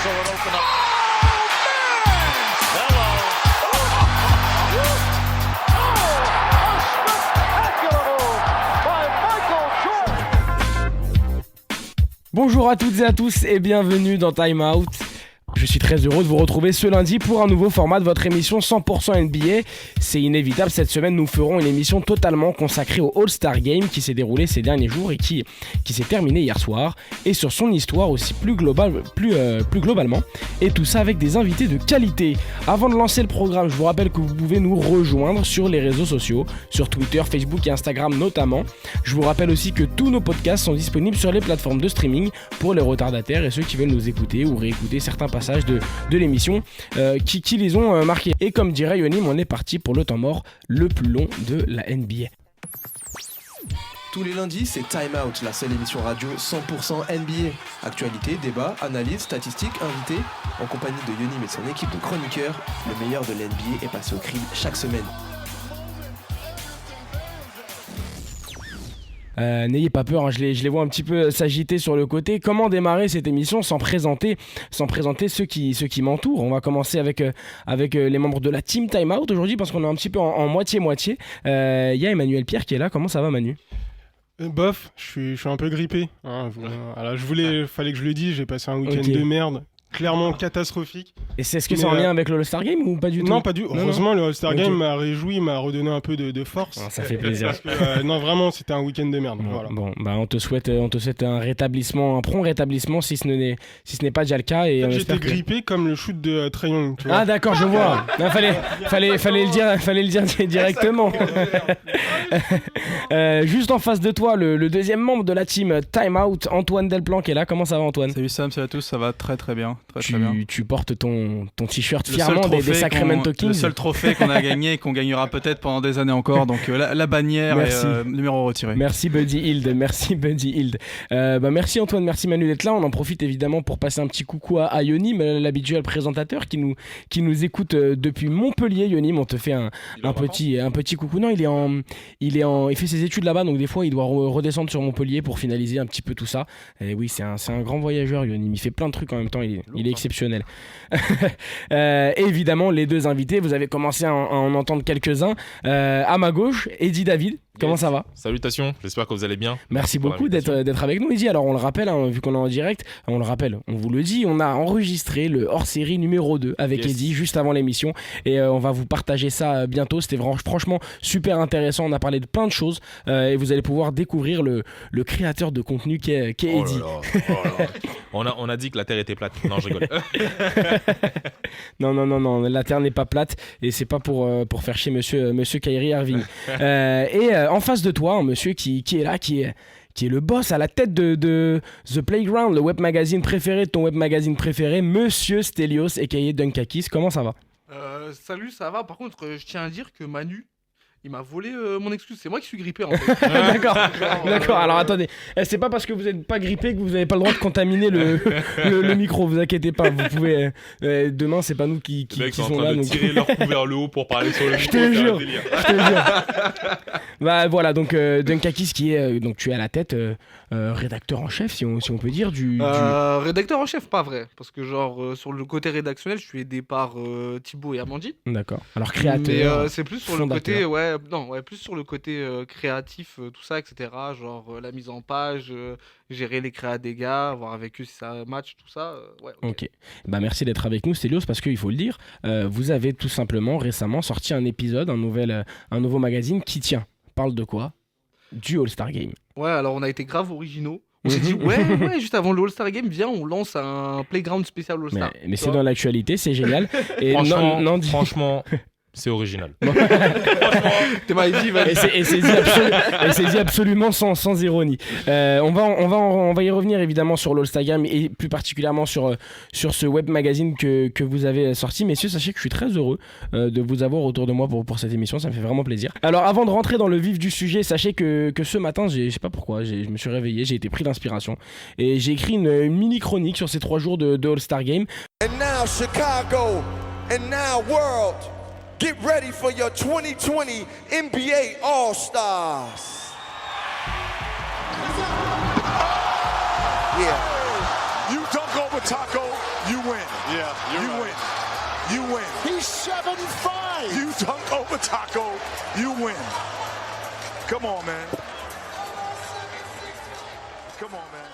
so it opened up. Hello. Bonjour à toutes et à tous et bienvenue dans Time Out. Je suis très heureux de vous retrouver ce lundi pour un nouveau format de votre émission 100% NBA. C'est inévitable, cette semaine nous ferons une émission totalement consacrée au All-Star Game qui s'est déroulé ces derniers jours et qui s'est terminé hier soir, et sur son histoire aussi plus globalement, et tout ça avec des invités de qualité. Avant de lancer le programme, je vous rappelle que vous pouvez nous rejoindre sur les réseaux sociaux, sur Twitter, Facebook et Instagram notamment. Je vous rappelle aussi que tous nos podcasts sont disponibles sur les plateformes de streaming pour les retardataires et ceux qui veulent nous écouter ou réécouter certains passages de l'émission qui les ont marqués. Et comme dirait Yonim, on est parti pour le temps mort le plus long de la NBA. Tous les lundis, c'est Time Out, la seule émission radio 100% NBA. Actualité, débat, analyse, statistiques, invités. En compagnie de Yonim et de son équipe de chroniqueurs, le meilleur de l'NBA est passé au crible chaque semaine. N'ayez pas peur, hein, je les vois un petit peu s'agiter sur le côté. Comment démarrer cette émission sans présenter ceux qui m'entourent? On va commencer avec les membres de la team Time Out aujourd'hui parce qu'on est un petit peu en moitié-moitié. Il y a Emmanuel Pierre qui est là. Comment ça va, Manu? Bof, je suis un peu grippé. Hein, voilà, fallait que je le dise, j'ai passé un week-end de merde. Clairement catastrophique. Et est-ce que c'est en lien avec le All-Star Game ou pas du tout? Non, pas du tout. Heureusement, le All-Star Game m'a réjoui, m'a redonné un peu de force. Ça fait plaisir. Parce que, non, vraiment, c'était un week-end de merde. Voilà. Bon, on te souhaite un rétablissement, un prompt rétablissement si ce n'est pas déjà le cas. Et j'étais grippé comme le shoot de Trae Young. Tu vois. Ah d'accord, je vois. Non, fallait le dire directement. Juste en face de toi, le deuxième membre de la team Time Out, Antoine Delplan qui est là. Comment ça va, Antoine? Salut Sam, salut à tous, ça va très très bien. Tu portes ton t-shirt fièrement des Sacramento Kings. Le seul trophée qu'on a gagné et qu'on gagnera peut-être pendant des années encore. Donc la bannière est numéro retiré. Merci Buddy Hield. Merci Antoine, merci Manu d'être là. On en profite évidemment pour passer un petit coucou à Yonim, l'habituel présentateur qui nous écoute depuis Montpellier. Yonim, on te fait un petit coucou. Non, il fait ses études là-bas, donc des fois il doit redescendre sur Montpellier pour finaliser un petit peu tout ça. Et oui, c'est un grand voyageur, Yonim. Il fait plein de trucs en même temps. Il est exceptionnel. Évidemment, les deux invités, vous avez commencé à en entendre quelques-uns. À ma gauche, Eddie David. Comment ça va? Salutations, j'espère que vous allez bien. Merci beaucoup d'être avec nous, Eddie. Alors on le rappelle, hein, vu qu'on est en direct, on vous le dit, on a enregistré le hors-série numéro 2 avec Eddie juste avant l'émission et on va vous partager ça bientôt. C'était franchement super intéressant, on a parlé de plein de choses et vous allez pouvoir découvrir le créateur de contenu qu'est Eddie. On a dit que la Terre était plate. Non, je rigole. Non, la Terre n'est pas plate et c'est pas pour faire chier monsieur Kyrie Irving. En face de toi, un monsieur qui est là, qui est le boss à la tête de The Playground, le web magazine préféré de ton web magazine préféré, Monsieur Stelios aka Dunkakis. Comment ça va? Salut, ça va. Par contre, je tiens à dire que Manu, il m'a volé mon excuse. C'est moi qui suis grippé en fait. D'accord. Alors attendez, c'est pas parce que vous n'êtes pas grippé que vous n'avez pas le droit de contaminer le micro. Vous inquiétez pas. Vous pouvez. Demain, c'est pas nous qui sont là. Les mecs sont en train de tirer leur cou vers le haut pour parler sur le micro. Je te jure. Bah voilà, donc Dunkakis qui est donc tu es à la tête, rédacteur en chef si on peut dire du. Rédacteur en chef, pas vrai, parce que genre sur le côté rédactionnel, je suis aidé par Thibaut et Amandine. D'accord. Alors créateur. Mais c'est plus sur fondateur. Le côté plus sur le côté créatif, tout ça, etc. Genre la mise en page, gérer les créas des gars, voir avec eux si ça match, tout ça. Ok. Bah merci d'être avec nous, Stelios, parce qu'il faut le dire, vous avez tout simplement récemment sorti un épisode, un nouveau magazine qui parle de quoi? Du All-Star Game. Ouais, alors on a été grave originaux. On s'est dit, ouais, juste avant le All-Star Game, viens, on lance un playground spécial All-Star. Mais c'est dans l'actualité, c'est génial. Et franchement, c'est original. T'es mal dit, et c'est dit absolument sans ironie. On va y revenir évidemment sur l'All-Star Game et plus particulièrement sur ce web magazine que vous avez sorti. Messieurs, sachez que je suis très heureux de vous avoir autour de moi pour cette émission, ça me fait vraiment plaisir. Alors avant de rentrer dans le vif du sujet, sachez que ce matin, je sais pas pourquoi, je me suis réveillé, j'ai été pris d'inspiration et j'ai écrit une mini chronique sur ces 3 jours de All-Star Game. And now Chicago, and now world. Get ready for your 2020 NBA All-Stars. Yeah. You dunk over Taco, you win. on you five. You dunk over Taco, you win. Come on, man. Come on, man.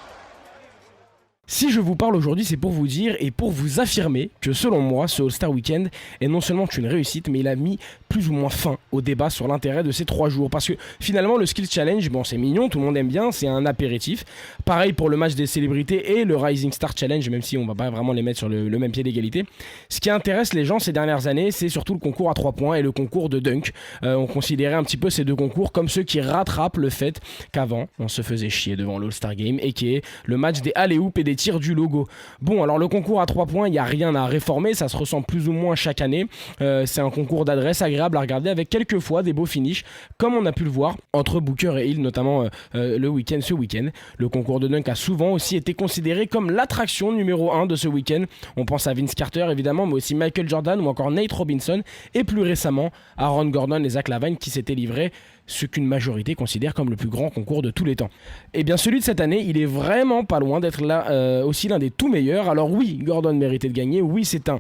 Si je vous parle aujourd'hui, c'est pour vous dire et pour vous affirmer que selon moi, ce All-Star Weekend est non seulement une réussite, mais il a mis plus ou moins fin au débat sur l'intérêt de ces 3 jours. Parce que finalement, le Skills Challenge, bon, c'est mignon, tout le monde aime bien, c'est un apéritif. Pareil pour le match des célébrités et le Rising Star Challenge, même si on va pas vraiment les mettre sur le même pied d'égalité. Ce qui intéresse les gens ces dernières années, c'est surtout le concours à 3 points et le concours de dunk. On considérait un petit peu ces deux concours comme ceux qui rattrapent le fait qu'avant, on se faisait chier devant l'All-Star Game et qui est le match des alley-oop et des tirs du logo. Bon, alors le concours à 3 points, il n'y a rien à réformer, ça se ressent plus ou moins chaque année. C'est un concours d'adresse agréable à regarder avec quelques fois des beaux finishes, comme on a pu le voir entre Booker et Hill, notamment ce week-end. Le concours de dunk a souvent aussi été considéré comme l'attraction numéro 1 de ce week-end. On pense à Vince Carter évidemment, mais aussi Michael Jordan ou encore Nate Robinson, et plus récemment Aaron Gordon et Zach LaVine qui s'étaient livrés ce qu'une majorité considère comme le plus grand concours de tous les temps. Et bien celui de cette année, il est vraiment pas loin d'être là aussi l'un des tout meilleurs. Alors oui, Gordon méritait de gagner, oui c'est un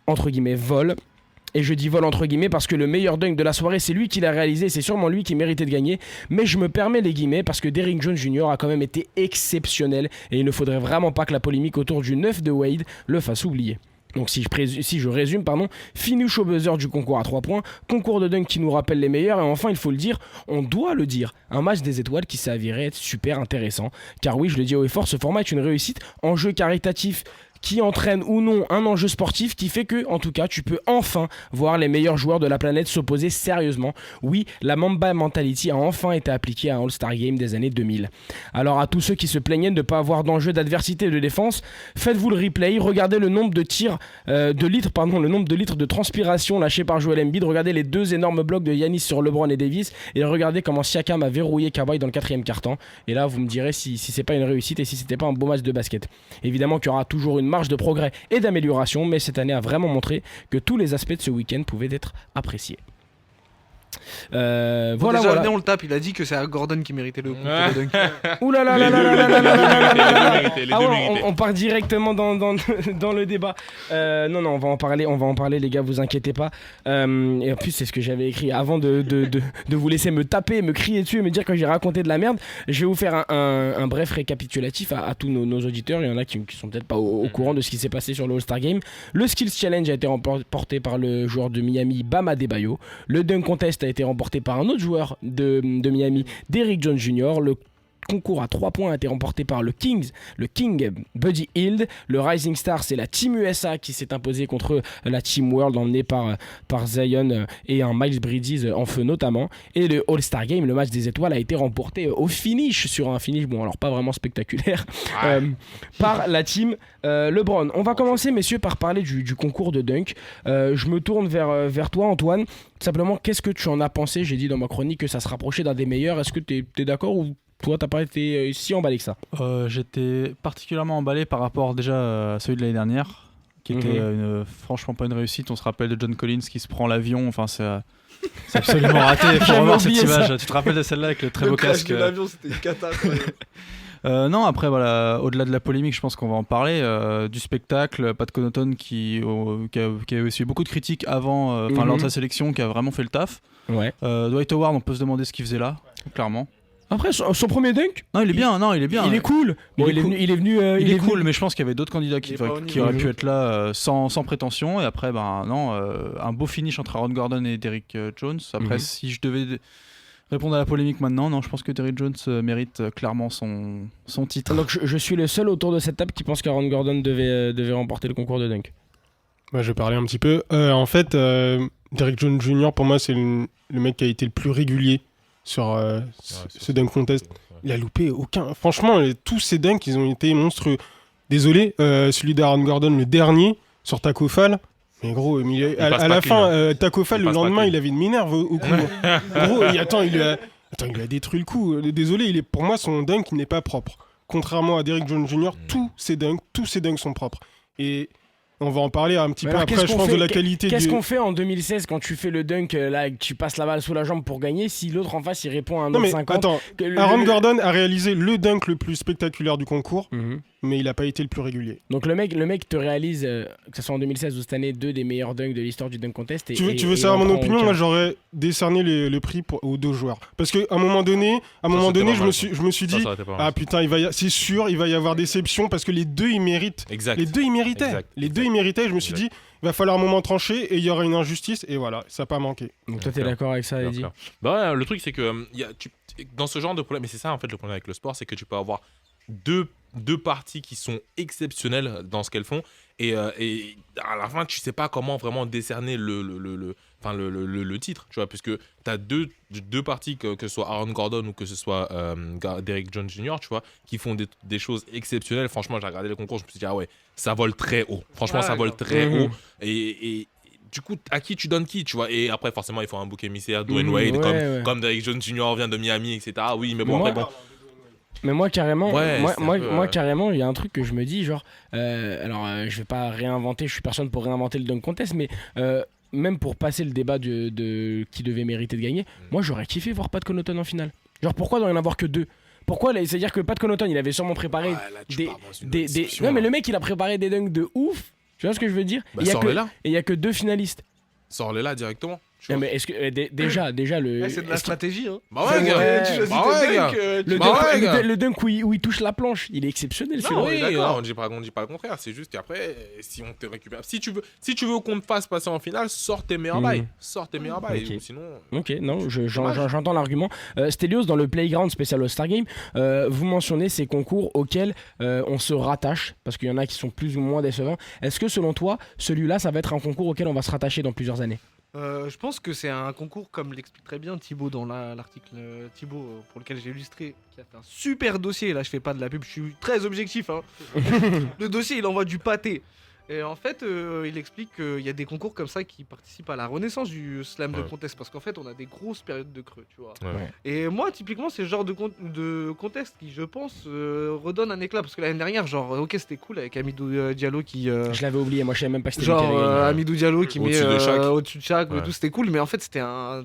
entre guillemets vol. Et je dis vol entre guillemets parce que le meilleur dunk de la soirée c'est lui qui l'a réalisé, c'est sûrement lui qui méritait de gagner. Mais je me permets les guillemets parce que Derrick Jones Jr. a quand même été exceptionnel. Et il ne faudrait vraiment pas que la polémique autour du 9 de Wade le fasse oublier. Donc si je résume, finish au buzzer du concours à 3 points, concours de dunk qui nous rappelle les meilleurs, et enfin il faut le dire, on doit le dire, un match des étoiles qui s'est avéré être super intéressant. Car oui, je le dis haut et fort, ce format est une réussite, enjeu caritatif qui entraîne ou non un enjeu sportif qui fait que, en tout cas, tu peux enfin voir les meilleurs joueurs de la planète s'opposer sérieusement. Oui, la Mamba Mentality a enfin été appliquée à un All-Star Game des années 2000. Alors à tous ceux qui se plaignaient de ne pas avoir d'enjeu d'adversité et de défense, faites-vous le replay, regardez le nombre de le nombre de litres de transpiration lâchés par Joel Embiid, regardez les 2 énormes blocs de Giannis sur LeBron et Davis, et regardez comment Siakam a verrouillé Kawhi dans le 4e quart-temps. Et là, vous me direz si c'est pas une réussite et si c'était pas un beau match de basket. Évidemment qu'il y aura toujours une marge de progrès et d'amélioration, mais cette année a vraiment montré que tous les aspects de ce week-end pouvaient être appréciés. Voilà. On le tape, il a dit que c'est à Gordon qui méritait le coup de dunk. Ouh là là là là là là là là. On part directement dans le débat. Non, on va en parler les gars, vous inquiétez pas. Et en plus c'est ce que j'avais écrit avant de vous laisser me taper, me crier dessus et me dire que j'ai raconté de la merde. Je vais vous faire un bref récapitulatif à tous nos auditeurs. Il y en a qui sont peut-être pas au courant de ce qui s'est passé sur le All-Star Game. Le Skills Challenge a été remporté par le joueur de Miami, Bam Adebayo. Le Dunk Contest a été remporté par un autre joueur de Miami, Derrick Jones Jr. Le concours à 3 points a été remporté par le King Buddy Hield. Le Rising Star, c'est la Team USA qui s'est imposée contre la Team World emmenée par Zion et un Miles Bridges en feu notamment. Et le All-Star Game, le match des étoiles, a été remporté au finish, sur un finish, bon alors pas vraiment spectaculaire, par la Team LeBron. On va commencer messieurs par parler du concours de dunk. Je me tourne vers toi Antoine. Simplement, qu'est-ce que tu en as pensé? J'ai dit dans ma chronique que ça se rapprochait d'un des meilleurs. Est-ce que tu es d'accord ou toi, t'as pas été si emballé que ça? J'étais particulièrement emballé par rapport déjà à celui de l'année dernière, qui était franchement pas une réussite. On se rappelle de John Collins qui se prend l'avion. Enfin, c'est absolument raté. Il faut revoir cette image. Tu te rappelles de celle-là avec le très beau casque? Le crash de l'avion, c'était une cata. Non, après, voilà, au-delà de la polémique, je pense qu'on va en parler. Du spectacle, Pat Connaughton qui a aussi eu beaucoup de critiques avant, lors de sa sélection, qui a vraiment fait le taf. Ouais. Dwight Howard, on peut se demander ce qu'il faisait là, clairement. Après, son premier dunk, il est bien. Il est cool. Bon, il est venu. Il est cool, mais je pense qu'il y avait d'autres candidats qui auraient pu être là sans prétention. Et après, un beau finish entre Aaron Gordon et Derrick Jones. Après, si je devais répondre à la polémique maintenant, non, je pense que Derrick Jones mérite clairement son titre. Donc je suis le seul autour de cette table qui pense qu'Aaron Gordon devait remporter le concours de dunk. Je vais parler un petit peu. En fait, Derrick Jones Jr., pour moi, c'est le mec qui a été le plus régulier sur ce dunk contest. Il a loupé aucun. Franchement, tous ces dunks, ils ont été monstrueux. Désolé, celui d'Aaron Gordon, le dernier, sur Taco Fall. Mais gros, à la fin, Taco Fall, le lendemain, il avait une minerve au cou. Gros, il lui a détruit le cou. Désolé, pour moi, son dunk, il n'est pas propre. Contrairement à Derrick Jones Jr., tous ses dunks sont propres. Et on va en parler un petit peu après, je pense, de la qualité. Qu'est-ce qu'on fait en 2016 quand tu fais le dunk, là, que tu passes la balle sous la jambe pour gagner, si l'autre en face il répond à un autre 50? Attends, Aaron Gordon a réalisé le dunk le plus spectaculaire du concours. mais il n'a pas été le plus régulier. Donc le mec te réalise, que ce soit en 2016 ou cette année, 2 des meilleurs dunks de l'histoire du dunk contest. Tu veux savoir mon opinion? Moi, j'aurais décerné le prix aux 2 joueurs. Parce qu'à un moment donné, je me suis dit, ah putain, c'est sûr, il va y avoir déception parce que les deux, ils méritent. Exact. Les deux, ils méritaient. Je me suis dit, il va falloir un moment tranché et il y aura une injustice. Et voilà, ça n'a pas manqué. Donc toi, t'es d'accord avec ça, Eddie? Bah ouais, le truc, c'est que dans ce genre de problème, mais c'est ça en fait le problème avec le sport, c'est que tu peux avoir deux parties qui sont exceptionnelles dans ce qu'elles font et à la fin tu sais pas comment vraiment décerner le titre, tu vois, puisque tu as deux parties, que ce soit Aaron Gordon ou que ce soit Derrick Jones Jr., tu vois, qui font des choses exceptionnelles. Franchement, j'ai regardé le concours, je me suis dit ah ouais, ça vole très haut, franchement ça vole très haut et du coup, à qui tu donnes qui, tu vois? Et après, forcément, il faut un bouc émissaire, Dwayne Wade, comme Derrick Jones Jr. vient de Miami, etc. Oui, mais bon, Mais moi carrément, carrément, il y a un truc que je me dis, genre, je vais pas réinventer, je suis personne pour réinventer le dunk contest, mais même pour passer le débat de qui devait mériter de gagner, moi j'aurais kiffé voir Pat Connaughton en finale. Genre pourquoi d'en y en avoir que 2? Pourquoi? C'est-à-dire que Pat Connaughton, il avait sûrement préparé Non mais le mec, il a préparé des dunks de ouf. Tu vois ce que je veux dire? Bah, et il y a que 2 finalistes. Sors-les là directement. Non, mais est-ce que déjà le c'est de la stratégie, hein. Bah ouais, gars. Le dunk où il touche la planche, il est exceptionnel. On dit pas le contraire, c'est juste qu'après si on te récupère, si tu veux qu'on te fasse passer en finale, sors tes meilleurs bails, Okay. Sinon OK, non, j'entends l'argument. Stelios, dans le Playground spécial All-Star Game, vous mentionnez ces concours auxquels on se rattache parce qu'il y en a qui sont plus ou moins décevants. Est-ce que selon toi, celui-là, ça va être un concours auquel on va se rattacher dans plusieurs années? Je pense que c'est un concours, comme l'explique très bien Thibaut dans l'article Thibaut pour lequel j'ai illustré, qui a fait un super dossier. Là, je fais pas de la pub, je suis très objectif. Hein. Le dossier, il envoie du pâté. Et en fait, il explique qu'il y a des concours comme ça qui participent à la renaissance du slam de contest, parce qu'en fait, on a des grosses périodes de creux, tu vois. Ouais. Et moi, typiquement, c'est le genre de contest qui, je pense, redonne un éclat, parce que l'année dernière, genre, ok, c'était cool avec Amidou Diallo qui. Je l'avais oublié, moi, je savais même pas que c'était genre Amidou Diallo qui met au-dessus de chaque, Ouais. et tout, c'était cool, mais en fait, c'était un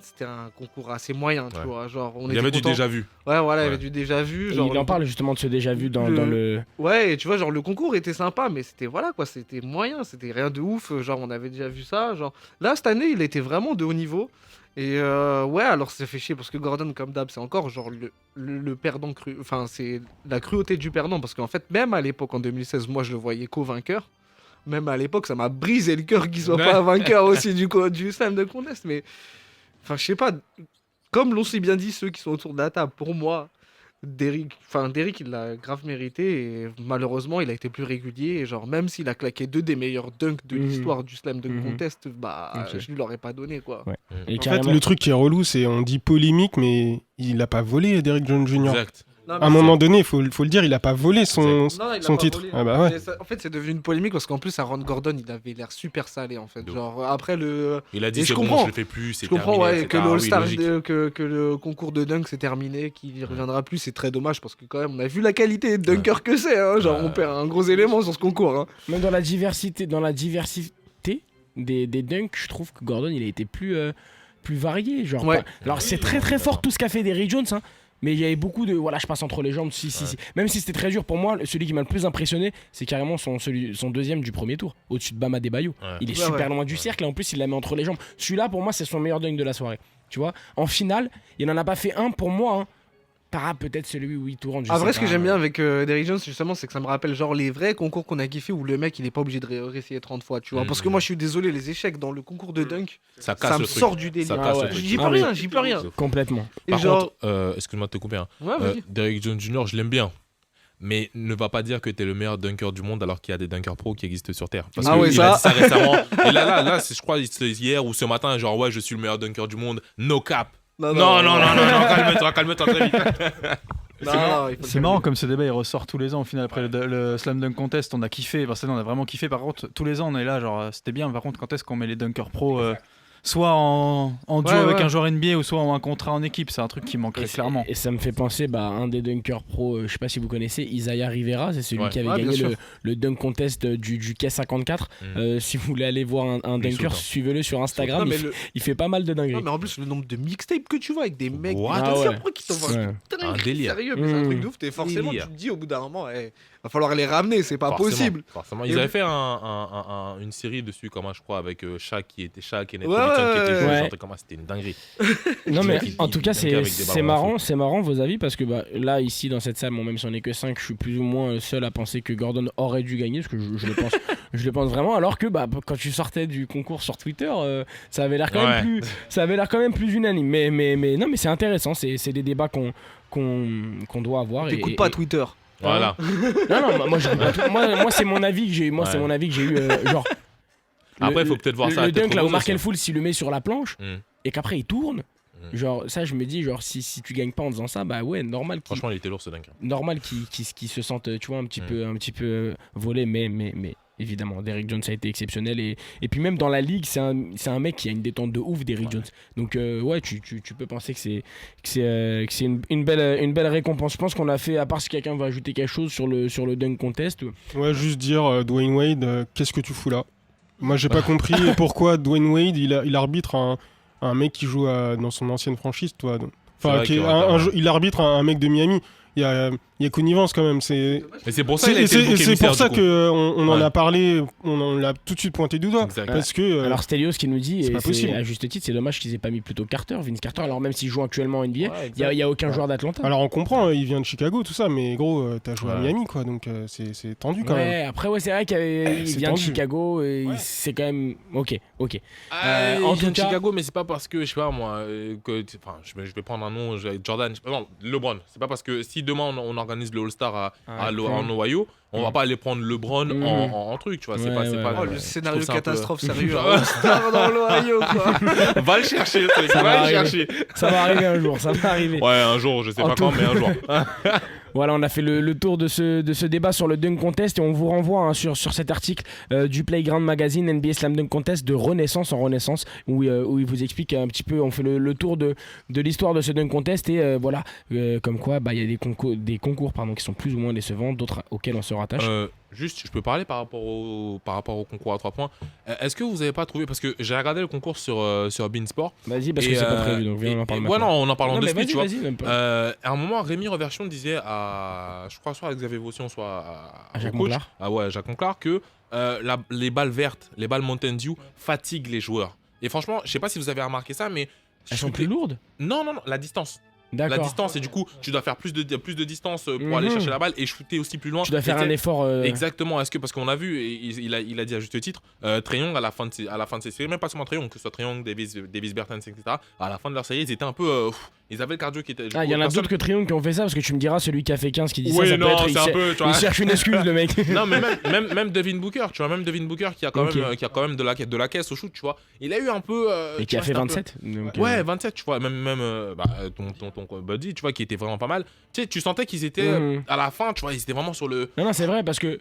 concours assez moyen, tu vois. Genre, il y avait du déjà vu. Ouais, voilà, il y avait du déjà vu. Genre, il en parle justement de ce déjà vu dans le. Ouais, et tu vois, genre, le concours était sympa, mais c'était c'était moyen, c'était rien de ouf. Genre, on avait déjà vu ça. Genre, là, cette année, il était vraiment de haut niveau. Et alors, ça fait chier parce que Gordon, comme d'hab, c'est encore genre le perdant cru. Enfin, c'est la cruauté du perdant parce qu'en fait, même à l'époque, en 2016, moi, je le voyais qu'au vainqueur. Même à l'époque, ça m'a brisé le cœur qu'il soit pas vainqueur aussi du slam de contest. Mais, enfin, je sais pas. Comme l'ont si bien dit ceux qui sont autour de la table, pour moi, Derrick, il l'a grave mérité et malheureusement, il a été plus régulier. Et genre, même s'il a claqué 2 des meilleurs dunks de l'histoire du slam dunk contest, je lui l'aurais pas donné, quoi. Ouais. En fait, le truc qui est relou, c'est on dit polémique, mais il a pas volé Derrick Jones Jr. Exact. Non, à un moment donné, il faut le dire, il a pas volé son titre. Volé. Ah bah ouais. En fait, c'est devenu une polémique parce qu'en plus, Aaron Gordon, il avait l'air super salé en fait. Genre après il a dit je c'est bon, je le fais plus, c'est terminé. Je comprends que le All-Star, oui, que le concours de dunk c'est terminé, qu'il y reviendra plus, c'est très dommage parce que quand même, on a vu la qualité de dunker que c'est. Hein, genre on perd un gros élément sur ce concours. Hein. Même dans la diversité des dunks, je trouve que Gordon, il a été plus varié. Genre, alors c'est très très fort tout ce qu'a fait Derrick Jones. Hein. Mais il y avait beaucoup de. Voilà, je passe entre les jambes. Si. Même si c'était très dur pour moi, celui qui m'a le plus impressionné, c'est carrément son deuxième du premier tour, au-dessus de Bam Adebayo. Ouais. Il est super loin du cercle et en plus, il la met entre les jambes. Celui-là, pour moi, c'est son meilleur dunk de la soirée. Tu vois, en finale, il n'en a pas fait un pour moi. Hein. Peut-être celui où il tourne. Après, ce que j'aime bien avec Derrick Jones, justement, c'est que ça me rappelle genre les vrais concours qu'on a kiffé où le mec il est pas obligé de réessayer 30 fois, tu vois. Parce que moi, je suis désolé, les échecs dans le concours de dunk, ça me sort du délire. J'y peux rien. Complètement. Par contre, excuse-moi de te couper. Hein. Derrick Jones Jr., je l'aime bien. Mais ne va pas dire que t'es le meilleur dunker du monde alors qu'il y a des dunkers pro qui existent sur Terre. Parce qu'il a dit ça récemment. Et là, je crois hier ou ce matin, genre ouais, je suis le meilleur dunker du monde. No cap. Non, calme-toi très vite. C'est marrant comme ce débat il ressort tous les ans au final après le Slam Dunk Contest. On a kiffé, on a vraiment kiffé. Par contre, tous les ans on est là, genre c'était bien. Par contre, quand est-ce qu'on met les dunkers pro soit en duo Ouais, avec ouais. un joueur NBA ou soit en un contrat en équipe. C'est un truc qui manquerait clairement. Et ça me fait penser à un des dunkers pro, je sais pas si vous connaissez, Isaiah Rivera, c'est celui Ouais. qui avait Ouais, bien gagné sûr. le dunk contest du K54. Si vous voulez aller voir un Il dunker, saute, hein. suivez-le sur Instagram, Non, mais il fait pas mal de dingueries. Non, mais en plus, le nombre de mixtapes que tu vois avec des mecs, What? des Ah ouais. après qui t'envoient Ouais. Un délire. Sérieux, mais c'est un truc Mmh. de ouf. Forcément, Délire. tu te dis au bout d'un moment, va falloir les ramener, c'est pas Forcément, possible. Forcément. Et Ils oui. avaient fait une série dessus, comme je crois, avec Shaq et Nate Ouais, Robinson qui était ouais. joué, Ouais. chantait comme ça, c'était une dinguerie. Non mais Il- en tout il cas dunkait avec des c'est ballons marrant vos avis parce que là ici dans cette salle, bon, même si on est que 5, je suis plus ou moins seul à penser que Gordon aurait dû gagner parce que je le pense je le pense vraiment, alors que quand tu sortais du concours sur Twitter, ça avait l'air quand même plus unanime, mais non mais c'est intéressant, c'est des débats qu'on doit avoir. T'écoutes pas Twitter. Voilà. Non, moi c'est mon avis que j'ai eu, c'est mon avis que j'ai eu genre Après, il faut peut-être voir ça. à le tête dunk là où reposée Markel aussi. Fultz il le met sur la planche Mm. et qu'après il tourne. Mm. Genre ça je me dis genre si tu gagnes pas en faisant ça, bah ouais, normal qu'il Franchement, il était lourd ce dunk. qu'ils se sentent, tu vois, un petit peu volés, mais évidemment Derrick Jones a été exceptionnel et puis même dans la ligue c'est un mec qui a une détente de ouf, Derrick Jones, donc ouais tu peux penser que c'est une belle récompense. Je pense qu'on a fait, à part si quelqu'un veut ajouter quelque chose sur le dunk contest. Ouais, juste dire, Dwayne Wade, qu'est-ce que tu fous là? Moi, j'ai pas compris pourquoi Dwayne Wade, il arbitre un mec qui joue dans son ancienne franchise, toi. Enfin, vrai il arbitre un mec de Miami. Il y a connivence quand même. Mais c'est pour ça qu'il a été le bouc C'est émissaire, pour ça du coup. qu'on en Ouais. a parlé, on l'a tout de suite pointé du doigt. Exact. Parce que. Alors Stelios qui nous dit, c'est et pas c'est possible. à juste titre, c'est dommage qu'ils aient pas mis plutôt Vince Carter, alors même s'il joue actuellement en NBA, Ouais, il y a aucun joueur d'Atlanta. Alors on comprend, il vient de Chicago, tout ça, mais gros, t'as joué à Ouais. Miami, quoi, donc c'est tendu quand même. Ouais, après ouais, c'est vrai qu'il C'est vient de tendu. Chicago et Ouais. c'est quand même ok. En en tout tout cas- Chicago, mais c'est pas parce que, je sais pas moi, je vais prendre un nom, Jordan, non, LeBron. C'est pas parce que si demain on organise le All-Star en Ohio, on va pas aller prendre LeBron en truc, tu vois. C'est Ouais, pas. ouais, Oh, ouais. le scénario Je trouve ça un peu- catastrophe, sérieux. Un star dans l'Ohio, quoi. Va le chercher, le truc, Ça va va le arriver. chercher. Ça va arriver un jour, ça va arriver. Ouais, un jour, je sais En pas tout- quand, mais un jour. Voilà, on a fait le tour de ce débat sur le Dunk Contest et on vous renvoie sur cet article du Playground Magazine NBA Slam Dunk Contest de Renaissance en Renaissance où il vous explique un petit peu, on fait le tour de l'histoire de ce Dunk Contest et voilà, comme quoi il y a des concours qui sont plus ou moins décevants, d'autres auxquels on se rattache. Juste, je peux parler par rapport au concours à 3 points. Est-ce que vous avez pas trouvé, parce que j'ai regardé le concours sur Beansport. Vas-y, parce que c'est pas prévu, donc viens, on en parle Ouais, maintenant. non, on en parle Non, de mais suite, tu vois. vas-y, même pas. À un moment, Rémi Reversion disait je crois soit à Xavier Vaution, soit À Jacques au coach, Monclar. Jacques Monclar, que les balles vertes, les balles Mountain Dew fatiguent les joueurs. Et franchement, je sais pas si vous avez remarqué ça, mais Elles sont plus lourdes. non, la distance. La D'accord. distance, et du coup, tu dois faire plus de distance pour aller chercher la balle et shooter aussi plus loin. Tu dois faire Et un effort. Exactement, parce qu'on a vu, et il a dit à juste titre, Trae Young à la fin de ses séries, même pas seulement Trae Young, que ce soit Trae Young, Davis Bertans, etc., à la fin de leur série, ils étaient un peu. Ils avaient le cardio qui était. Ah, il y en a d'autres que Triumph qui ont fait ça, parce que tu me diras, celui qui a fait 15 qui dit Oui, ça non, peut être. c'est un peu. Tu vois. Il cherche une excuse, le mec. Non, mais même Devin Booker, tu vois, même Devin Booker qui a quand Ok. même, de la caisse au shoot, tu vois. Il a eu un peu. Et tu qui a vois, fait c'était un peu- 27. Donc, Ouais, 27, tu vois, même ton buddy, tu vois, qui était vraiment pas mal. Tu sais, tu sentais qu'ils étaient à la fin, tu vois, ils étaient vraiment sur le. Non, c'est vrai, parce que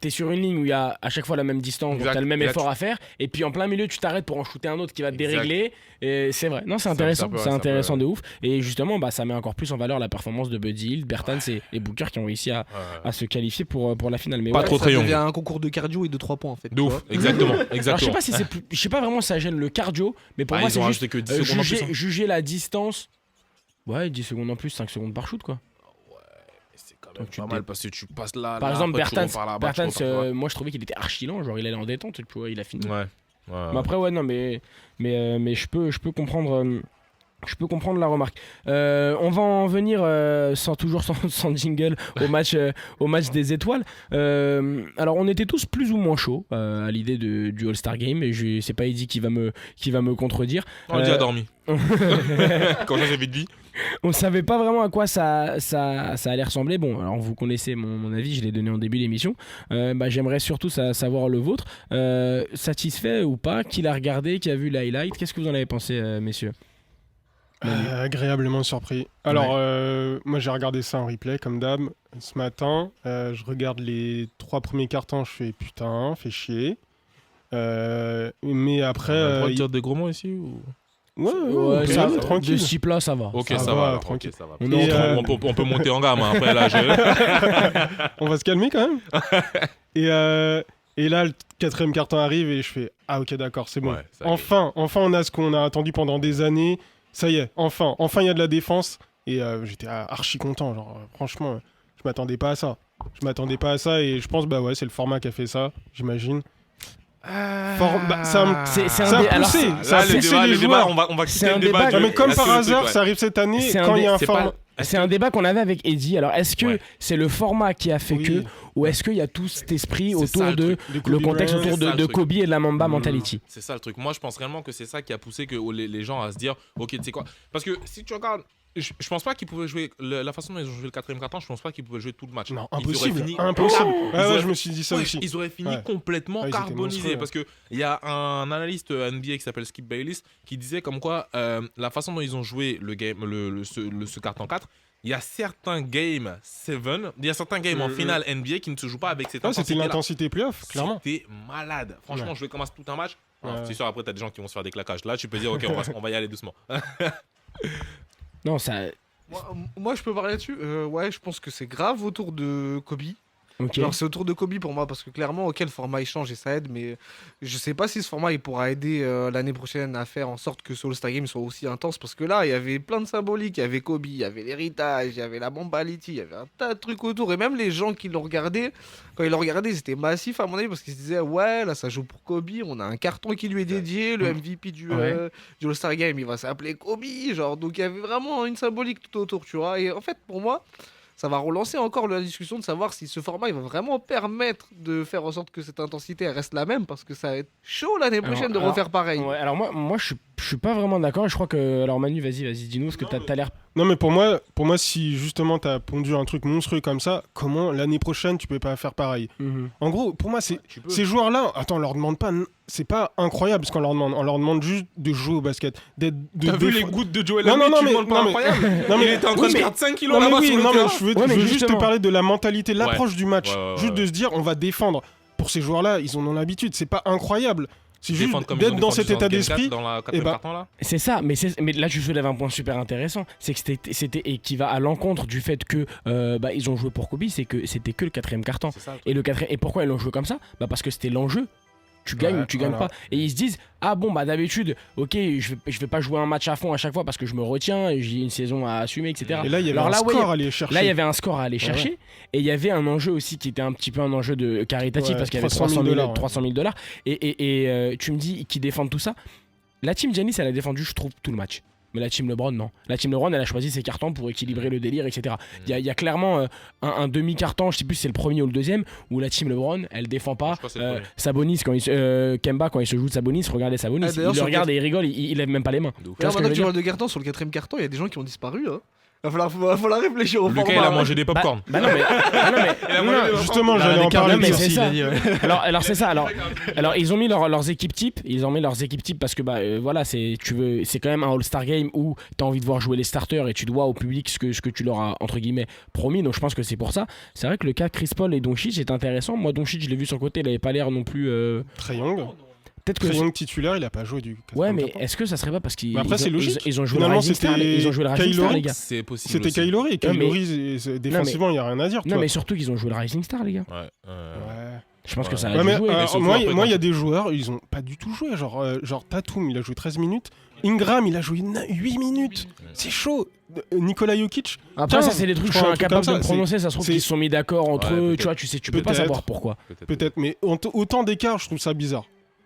t'es sur une ligne où il y a à chaque fois la même distance, donc Exact. t'as le même Et là, effort à faire, et puis en plein milieu, tu t'arrêtes pour en shooter un autre qui va te Exact. dérégler. Et c'est vrai, non, c'est un intéressant, peu- c'est c'est un intéressant peu- de ouf. Et justement, ça met encore plus en valeur la performance de Buddy Hield, Bertans et Booker qui ont réussi à se qualifier pour la finale. Mais Pas ouais, trop Ça Trae Young. devient un concours de cardio et de 3 points, en fait. De tu ouf, vois. exactement. Alors, je sais exactement. pas si c'est plus, je sais pas vraiment si ça gêne le cardio, mais pour Ah, moi, ils c'est ont juste rajouté que 10 secondes en plus. hein. juger la distance. Ouais, 10 secondes en plus, 5 secondes par shoot, quoi. C'est quand même Donc, tu pas te mal parce que tu passes là. Par là, exemple, après, tu Bertans, repars là-bas, tu repars là-bas. moi je trouvais qu'il était archi lent, genre il allait en détente, tu vois, il a fini. Ouais. Mais après, ouais, non, mais je peux comprendre. Je peux comprendre la remarque. On va en venir sans jingle au match des étoiles. Alors on était tous plus ou moins chauds à l'idée du All-Star Game et c'est pas Eddie qui va me contredire. On dit a dormi. Quand j'ai vite dit. On savait pas vraiment à quoi ça allait ressembler. Bon, alors vous connaissez mon avis, je l'ai donné en début d'émission. J'aimerais surtout savoir le vôtre. Satisfait ou pas? Qui l'a regardé? Qui a vu l'highlight? Qu'est-ce que vous en avez pensé, messieurs? Agréablement surpris. Alors, moi j'ai regardé ça en replay comme d'hab ce matin. Je regarde les 3 premiers cartons, je fais putain, fait chier. Mais après. On a le droit de dire des gros mots ici ou... Ouais, ça, de tranquille. ce type-là, ça va. Ok, Ça ça va, va. alors, tranquille. ok, ça va. On On peut monter en gamme. Hein. Après, là, On va se calmer quand même. et là, le 4e carton arrive et je fais ah ok d'accord c'est bon. Ouais, ça y est. Enfin on a ce qu'on a attendu pendant des années. Ça y est, enfin il y a de la défense et j'étais archi content. Genre franchement, je m'attendais pas à ça. Et je pense c'est le format qui a fait ça, j'imagine. Ça a poussé, ça a poussé les joueurs. On va C'est quitter un le débat. débat, Mais comme Est-ce par que le hasard, truc, ça arrive cette année C'est quand un il y a un dé- format. C'est un débat qu'on avait avec Eddie. Alors, est-ce que Ouais. c'est le format qui a fait Oui. que, ou est-ce qu'il y a tout cet esprit C'est autour ça, le de truc. le contexte Bryant, autour c'est ça, de le truc. Kobe et de la Mamba mentality? C'est ça le truc. Moi, je pense réellement que c'est ça qui a poussé que les gens à se dire, ok, tu sais quoi. Parce que si tu regardes, je pense pas qu'ils pouvaient jouer la façon dont ils ont joué le 4e carton. Je pense pas qu'ils pouvaient jouer tout le match. Non, Ils auraient impossible. fini- Impossible. Ils auraient- Je me suis dit ça Ouais, aussi. Ils auraient fini Ouais. complètement Ouais, ils étaient carbonisés. monstrueux. Parce qu'il y a un analyste NBA qui s'appelle Skip Bayless qui disait comme quoi la façon dont ils ont joué le game, ce carton 4, il y a certains games 7, il y a certains games en finale NBA qui ne se jouent pas avec cette Ah, c'était intensité-là. l'intensité playoff, clairement. C'était malade. Franchement, Ouais. je vais commencer tout un match. Alors, Ouais. c'est sûr, après, t'as des gens qui vont se faire des claquages. Là, tu peux dire, ok, on va y aller doucement. Non, ça. Moi, je peux parler là-dessus. Ouais, je pense que c'est grave autour de Kobe. Ok. Genre, c'est autour de Kobe pour moi, parce que clairement, ok, le format il change et ça aide, mais je sais pas si ce format il pourra aider l'année prochaine à faire en sorte que ce All-Star Game soit aussi intense, parce que là, il y avait plein de symboliques. Il y avait Kobe, il y avait l'héritage, il y avait la Mambality, il y avait un tas de trucs autour, et même les gens qui l'ont regardé, quand ils l'ont regardé, c'était massif à mon avis, parce qu'ils se disaient, ouais, là, ça joue pour Kobe, on a un carton qui lui est dédié, le MVP du All-Star Game, il va s'appeler Kobe, genre, donc il y avait vraiment une symbolique tout autour, tu vois, et en fait, pour moi, ça va relancer encore la discussion de savoir si ce format il va vraiment permettre de faire en sorte que cette intensité elle reste la même, parce que ça va être chaud l'année prochaine de refaire pareil. Ouais, alors moi je suis pas vraiment d'accord. Je crois que. Alors, Manu, vas-y, dis-nous, parce que t'as l'air. Non, mais pour moi, si justement t'as pondu un truc monstrueux comme ça, comment l'année prochaine tu peux pas faire pareil? En gros, pour moi, ces joueurs-là, attends, on leur demande pas. C'est pas incroyable ce qu'on leur demande. On leur demande juste de jouer au basket. T'as vu les gouttes de Joel Non, Embiid, non, tu mais- demandes pas non, mais- incroyable. Non, mais- Il était en train oui, de mais- perdre 5 kilos Non, mais là-bas oui, sur le non, mais terrain. je veux Ouais, mais juste te justement. parler de la mentalité, l'approche du match. Ouais, Juste de se dire, on va défendre. Pour ces joueurs-là, ils en ont l'habitude. C'est pas incroyable. C'est juste Défendre comme ils ont d'être dans défendu cet état le Game 4 d'esprit. dans la eh 4e ben, carton là. C'est ça, mais là tu soulèves un point super intéressant, c'est que c'était et qui va à l'encontre du fait que ils ont joué pour Kobe, c'est que c'était que le 4e carton. C'est ça. Et et pourquoi ils l'ont joué comme ça? Parce que c'était l'enjeu. Tu gagnes ou tu gagnes voilà. pas. Et ils se disent, ah bon, d'habitude, ok, je vais pas jouer un match à fond à chaque fois parce que je me retiens, j'ai une saison à assumer, etc. Et là, il y avait Alors un là, ouais, score à aller chercher. Là, il y avait un score à aller chercher. Et il y avait un enjeu aussi qui était un petit peu un enjeu de caritatif Ouais, parce qu'il y avait 300 000 $300 000. Et tu me dis qu'ils défendent tout ça. La team Giannis, elle a défendu, je trouve, tout le match. Mais la team LeBron, non. La team LeBron, elle a choisi ses cartons pour équilibrer le délire, etc. Il y a clairement un demi-carton, je sais plus si c'est le premier ou le deuxième, où la team LeBron, elle défend pas. Je crois que c'est le premier. Sabonis, Kemba, quand il se joue de Sabonis, regardez Sabonis. Ah, d'ailleurs, Il le sur regarde et il rigole, il lève même pas les mains. De ouf. Tu vois ce que Maintenant je que tu veux parles de carton, sur le 4e carton, il y a des gens qui ont disparu. Hein. Va falloir réfléchir au Lucas, format. il a ouais. mangé des popcorn. Bah non, mais. mangé des Justement, Là, j'allais en des cartes, parler. mais de ça. c'est ça. il a dit, ouais. Alors c'est ça. Alors ils ont mis leurs équipes types. Ils ont mis leurs équipes types parce que voilà, c'est quand même un All-Star Game où t'as envie de voir jouer les starters et tu dois au public ce que tu leur as entre guillemets promis. Donc je pense que c'est pour ça. C'est vrai que le cas Chris Paul et Doncic est intéressant. Moi Doncic, je l'ai vu sur le côté, il avait pas l'air non plus. Trae Young. Peut-être que. Trae Young titulaire, il a pas joué du. Ouais, mais 4e carton. est-ce que ça serait pas parce qu'ils Mais après, c'est ils ont- logique. ils ont joué Finalement, le Rising Star, c'était ils ont joué le Rising Kyle Star, les Lowry. gars. C'est possible. C'était aussi. Kyle Lowry. Kyle mais- Lowry, défensivement, il n'y a rien à dire. tu Non, vois. mais surtout qu'ils ont joué le Rising Star, les gars. Ouais. Ouais. Je pense que ça a Ouais, dû mais, jouer. surtout moi, après, il quand y a des joueurs, ils ont pas du tout joué. Genre Tatum, il a joué 13 minutes. Ingram, il a joué 8 minutes. C'est chaud. Nikola Jokic. Après, 15, ça, c'est des trucs que je suis crois, un truc incapable de comme me ça. prononcer. Ça se trouve c'est- qu'ils se sont mis d'accord entre Ouais, eux. peut-être. Tu vois, tu peux pas Peut-être. savoir pourquoi. Peut-être, mais autant d'écart, je trouve ça bizarre.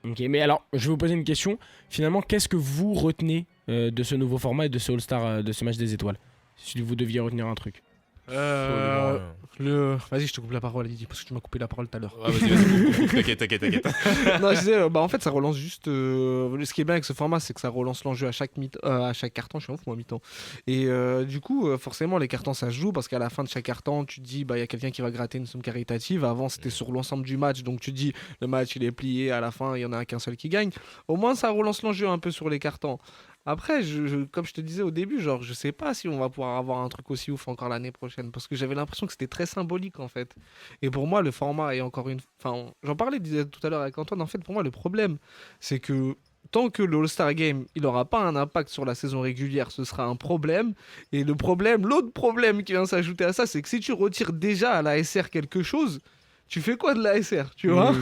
Ok, mais alors, je vais vous poser une question. Finalement, qu'est-ce que vous retenez de ce nouveau format et de ce All-Star, de ce match des étoiles? Si vous deviez retenir un truc. Vas-y, je te coupe la parole, Lydie, parce que tu m'as coupé la parole tout à l'heure. Ouais, vas-y. T'inquiète. Non, je disais, en fait, ça relance juste. Ce qui est bien avec ce format, c'est que ça relance l'enjeu à chaque carton. Je suis ouf, moi, mi-temps. Et du coup, forcément, les cartons, ça se joue parce qu'à la fin de chaque carton, tu te dis, il y a quelqu'un qui va gratter une somme caritative. Avant, c'était sur l'ensemble du match. Donc, tu te dis, le match, il est plié. À la fin, il y en a qu'un seul qui gagne. Au moins, ça relance l'enjeu un peu sur les cartons. Après, comme je te disais au début, genre, je sais pas si on va pouvoir avoir un truc aussi ouf encore l'année prochaine. Parce que j'avais l'impression que c'était très symbolique, en fait. Et pour moi, le format est encore une. Enfin, j'en parlais tout à l'heure avec Antoine. En fait, pour moi, le problème, c'est que tant que le All-Star Game, il n'aura pas un impact sur la saison régulière, ce sera un problème. Et l'autre problème qui vient s'ajouter à ça, c'est que si tu retires déjà à la SR quelque chose, tu fais quoi de la SR, tu vois?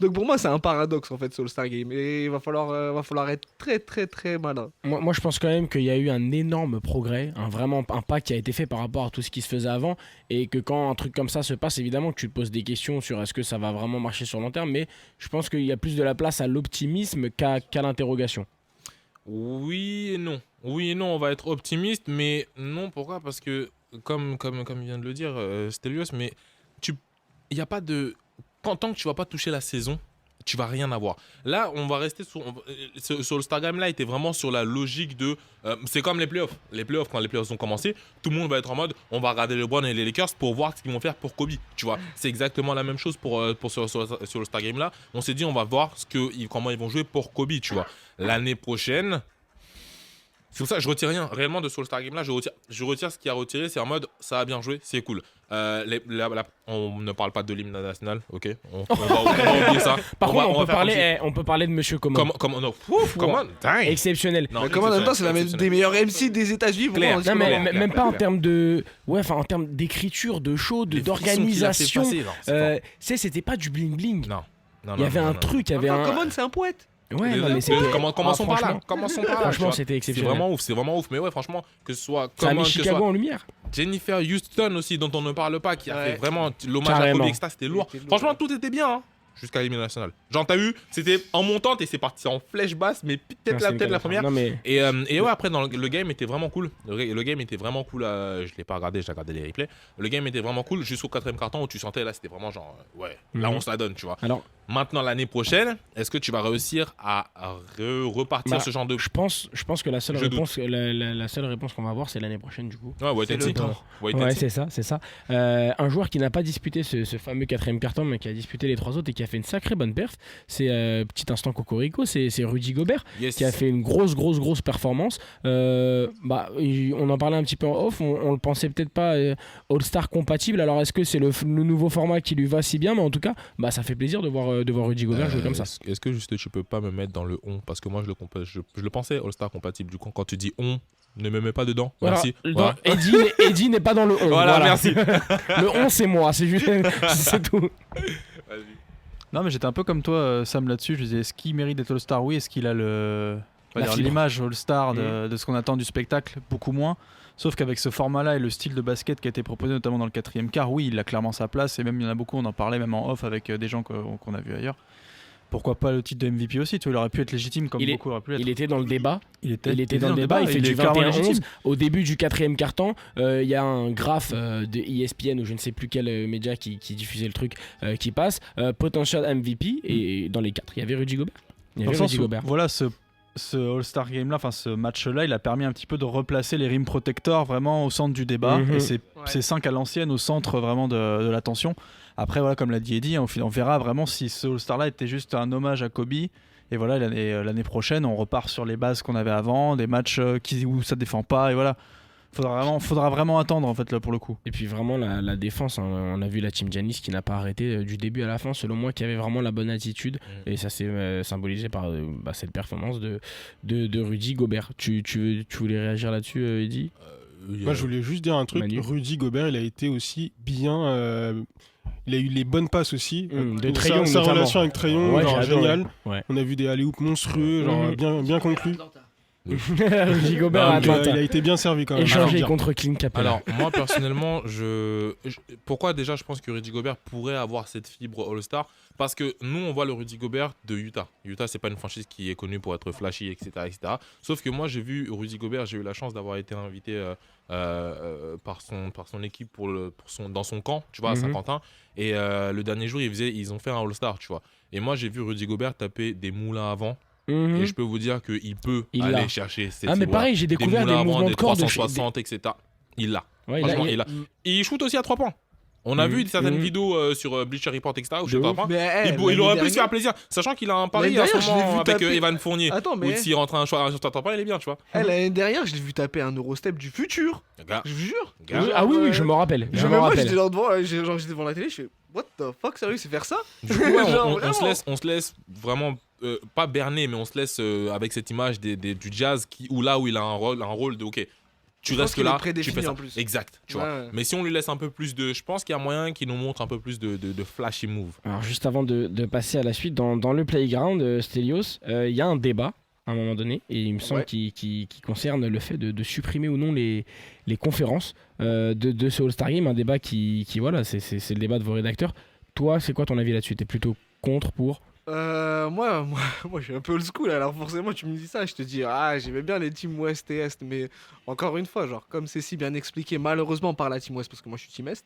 Donc pour moi, c'est un paradoxe en fait, ce All-Star Game. Et il va falloir être très très très malin. Moi, je pense quand même qu'il y a eu un énorme progrès, vraiment un pas qui a été fait par rapport à tout ce qui se faisait avant. Et que quand un truc comme ça se passe, évidemment, tu te poses des questions sur est-ce que ça va vraiment marcher sur le long terme. Mais je pense qu'il y a plus de la place à l'optimisme qu'à l'interrogation. Oui et non. Oui et non, on va être optimiste, mais non, pourquoi? Parce que, comme il vient de le dire, Stelios, mais il n'y a pas de... Tant que tu vas pas toucher la saison, tu vas rien avoir. Là, on va rester sur le Star Game là était vraiment sur la logique de c'est comme les playoffs. Les playoffs, quand les playoffs ont commencé, tout le monde va être en mode on va regarder LeBron et les Lakers pour voir ce qu'ils vont faire pour Kobe. Tu vois, c'est exactement la même chose pour sur le Star Game là. On s'est dit on va voir comment ils vont jouer pour Kobe. Tu vois, l'année prochaine. C'est pour ça que je retire rien réellement de sur le Star Game là. Je retire ce qu'il y a retiré. C'est en mode ça a bien joué, c'est cool. On ne parle pas de l'hymne national, ok? On va oublier ça. Par contre, on peut parler de Monsieur Common. Comment Exceptionnel. Mais Common en même temps, c'est l'un des meilleurs MC des États-Unis. Non, mais même pas en termes de, en termes d'écriture, de show, d'organisation. C'était pas du bling bling. Non. Il y avait un truc, il y avait un. Common, c'est un poète. Ouais, non, mais c'était... Commençons par là. Franchement, c'était exceptionnel. C'est vraiment ouf. Mais ouais, franchement, que ce soit ça a Common, mis Chicago en lumière. Jennifer Houston aussi, dont on ne parle pas, qui a fait vraiment l'hommage à Kobe, etc. C'était lourd. Franchement, tout était bien, hein, jusqu'à l'hymne national. Genre, t'as vu, c'était en montante et c'est parti en flèche basse, mais peut-être la première. Non, mais... Et ouais, après, le game était vraiment cool. Le game était vraiment cool. Je l'ai pas regardé, j'ai regardé les replays. Le game était vraiment cool jusqu'au 4e carton où tu sentais là, c'était vraiment genre, là, on se la donne, tu vois. Alors, maintenant, l'année prochaine, est-ce que tu vas réussir à repartir ce genre de... Je pense que la seule réponse qu'on va avoir, c'est l'année prochaine, du coup. Ouais, c'est ça. Un joueur qui n'a pas disputé ce fameux 4e carton, mais qui a disputé les 3 autres et qui a fait une sacrée bonne perf, c'est petit instant Cocorico, c'est Rudy Gobert, qui a fait une grosse performance. On en parlait un petit peu en off, on le pensait peut-être pas All-Star compatible. Alors est-ce que c'est le nouveau format qui lui va si bien? Mais en tout cas, ça fait plaisir de voir Rudy Gobert jouer comme ça. Est-ce que juste tu peux pas me mettre dans le on? Parce que moi je le pensais All-Star compatible. Du coup, quand tu dis on, ne me mets pas dedans. Voilà, merci. Eddie n'est pas dans le on. Voilà, merci. Le on, c'est moi, c'est tout. Vas-y. Non, mais j'étais un peu comme toi, Sam, là-dessus. Je disais, est-ce qu'il mérite d'être All-Star? Oui. Est-ce qu'il a l'image All-Star de ce qu'on attend du spectacle? Beaucoup moins. Sauf qu'avec ce format-là et le style de basket qui a été proposé notamment dans le 4e quart, oui, il a clairement sa place. Et même, il y en a beaucoup, on en parlait même en off avec des gens qu'on a vus ailleurs. Pourquoi pas le titre de MVP aussi? Tu vois, il aurait pu être légitime comme beaucoup auraient pu être. Il était dans le débat. Il était dans le débat. Il fait du 21-11. Au début du 4e quart-temps, il y a un graphe de ESPN ou je ne sais plus quel média qui diffusait le truc qui passe. Potential MVP. Et dans les 4, il y avait Rudy Gobert. Voilà, ce All-Star Game là, enfin ce match là, il a permis un petit peu de replacer les rim protectors vraiment au centre du débat et ces 5 à l'ancienne au centre vraiment de l'attention. Après voilà, comme l'a dit Eddie, on verra vraiment si ce All-Star là était juste un hommage à Kobe. Et voilà, l'année prochaine on repart sur les bases qu'on avait avant, des matchs où ça défend pas, et voilà. Faudra vraiment attendre en fait là pour le coup. Et puis vraiment la défense, hein, on a vu la team Giannis qui n'a pas arrêté du début à la fin, selon moi, qui avait vraiment la bonne attitude. Et ça s'est symbolisé par cette performance de Rudy Gobert. Tu voulais réagir là-dessus, Eddie? Moi je voulais juste dire un truc. Manu. Rudy Gobert, il a été aussi bien. Il a eu les bonnes passes aussi. Sa relation avec Trae Young, genre génial. Ouais. On a vu des alley-oops monstrueux, genre bien conclus. Rudy Gobert il a été bien servi quand même. Échangé contre Clint Capela. Alors moi personnellement, pourquoi déjà je pense que Rudy Gobert pourrait avoir cette fibre All-Star? Parce que nous on voit le Rudy Gobert de Utah. Utah c'est pas une franchise qui est connue pour être flashy, etc. Sauf que moi j'ai vu Rudy Gobert, j'ai eu la chance d'avoir été invité par son équipe dans son camp, tu vois, à Saint-Quentin. Et le dernier jour ils ont fait un All-Star, tu vois. Et moi j'ai vu Rudy Gobert taper des moulins avant. Et je peux vous dire qu'il peut aller chercher ces mais pareil, j'ai découvert des mouvements de corps 360, etc. Il l'a. Ouais, il shoot aussi à 3 points. On a vu certaines vidéos sur Bleacher Report, etc. Où je sais pas, Mais, il aurait pu se faire plaisir, sachant qu'il a un pari en ce moment avec Evan Fournier. Attends, Où s'il rentre un choix sur top 1, il est bien, tu vois. L'année dernière, je l'ai vu taper un Eurostep du futur. Je vous jure. Ah oui, je me rappelle. Moi, j'étais là devant, j'étais devant la télé, je fais what the fuck, sérieux, c'est faire ça? Du coup, on se laisse vraiment pas berner, mais on se laisse avec cette image du jazz où il a un rôle de ok. Tu restes là, tu fais ça. En plus. Exact, tu vois. Mais si on lui laisse un peu plus de, je pense qu'il y a moyen qu'il nous montre un peu plus de flashy move. Alors juste avant de passer à la suite, dans le playground, Stelios, il y a un débat à un moment donné, et il me semble qui concerne le fait de supprimer ou non les conférences de ce All-Star Game, un débat qui voilà, c'est le débat de vos rédacteurs. Toi, c'est quoi ton avis là-dessus? T'es plutôt contre, pour? Moi, je suis un peu old school, alors forcément tu me dis ça, je te dis j'aimais bien les teams Ouest et Est, mais encore une fois, genre comme c'est si bien expliqué malheureusement par la team Ouest, parce que moi je suis team Est,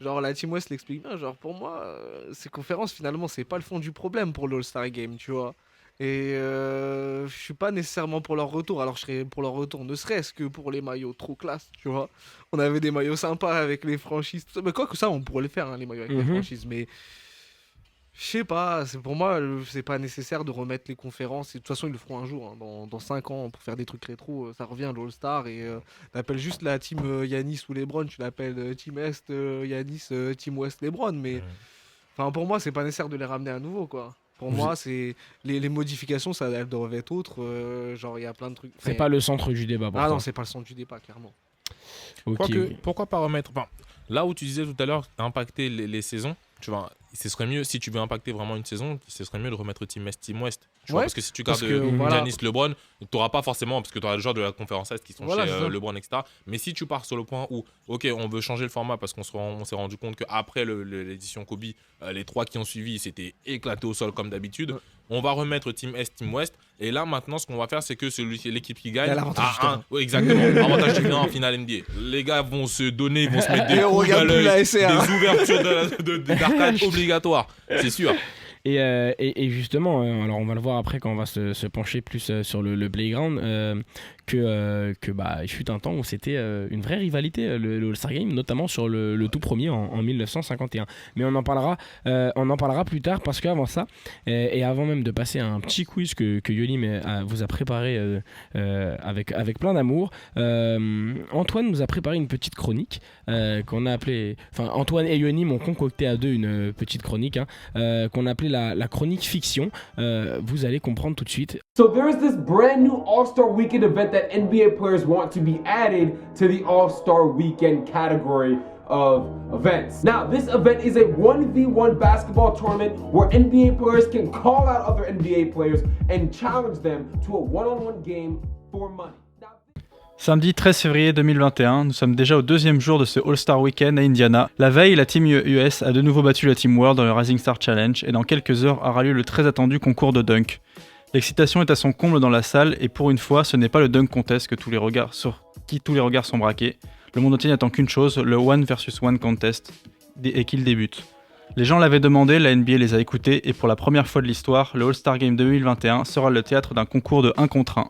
genre la team Ouest l'explique bien, genre pour moi ces conférences finalement c'est pas le fond du problème pour l'All-Star Game, tu vois. Et je suis pas nécessairement pour leur retour, alors je serais pour leur retour ne serait-ce que pour les maillots trop classe, tu vois. On avait des maillots sympas avec les franchises, tout ça. Mais quoi que ça on pourrait le faire, hein, les maillots avec les franchises, mais je sais pas, pour moi c'est pas nécessaire de remettre les conférences, et de toute façon ils le feront un jour, hein, dans 5 ans pour faire des trucs rétro, ça revient l'All-Star, et t'appelles juste la team Yanis ou Lebron, tu l'appelles team Est Yanis, team Ouest Lebron, mais enfin pour moi c'est pas nécessaire de les ramener à nouveau, quoi. Pour moi, c'est les modifications, elles doivent être autres. Genre, il y a plein de trucs. C'est pas le centre du débat. Non, c'est pas le centre du débat, clairement. Pourquoi pas remettre. Enfin, là où tu disais tout à l'heure, impacter les saisons, tu vois, ce serait mieux, si tu veux impacter vraiment une saison, ce serait mieux de remettre Team Est, Team Ouest. Tu vois, parce que si tu gardes Giannis, LeBron, tu n'auras pas forcément, parce que tu auras le genre de la conférence Est qui sont chez LeBron, etc. Mais si tu pars sur le point où, ok, on veut changer le format parce qu'on s'est rendu compte qu'après l'édition Kobe, les 3 qui ont suivi, c'était éclaté au sol comme d'habitude. On va remettre Team Est, Team Ouest. Et là, maintenant, ce qu'on va faire, c'est que l'équipe qui gagne. Exactement. Avantage du gain en finale NBA. Les gars vont se donner, ils vont se mettre des coups à l'œil, des ouvertures d'arcade obligatoires. C'est sûr. Et justement, alors on va le voir après quand on va se pencher plus sur le playground, que bah, il fut un temps où c'était une vraie rivalité, le All-Star Game, notamment sur le tout premier en 1951. Mais on en parlera plus tard, parce qu'avant ça, et avant même de passer à un petit quiz que Yolim vous a préparé avec plein d'amour, Antoine nous a préparé une petite chronique qu'on a appelée... Enfin, Antoine et Yolim ont concocté à deux une petite chronique qu'on a appelée la chronique fiction. Vous allez comprendre tout de suite. So there's this brand new All-Star Weekend event that NBA players want to be added to the All-Star Weekend category of events. Now, this event is a 1v1 basketball tournament where NBA players can call out other NBA players and challenge them to a one-on-one game for money. Samedi 13 février 2021, nous sommes déjà au 2e jour de ce All-Star Weekend à Indiana. La veille, la Team US a de nouveau battu la Team World dans le Rising Star Challenge, et dans quelques heures aura lieu le très attendu concours de dunk. L'excitation est à son comble dans la salle, et pour une fois, ce n'est pas le dunk contest sur qui tous les regards sont braqués. Le monde entier n'attend qu'une chose, le 1 vs 1 contest, et qu'il débute. Les gens l'avaient demandé, la NBA les a écoutés, et pour la première fois de l'histoire, le All-Star Game 2021 sera le théâtre d'un concours de 1 contre 1.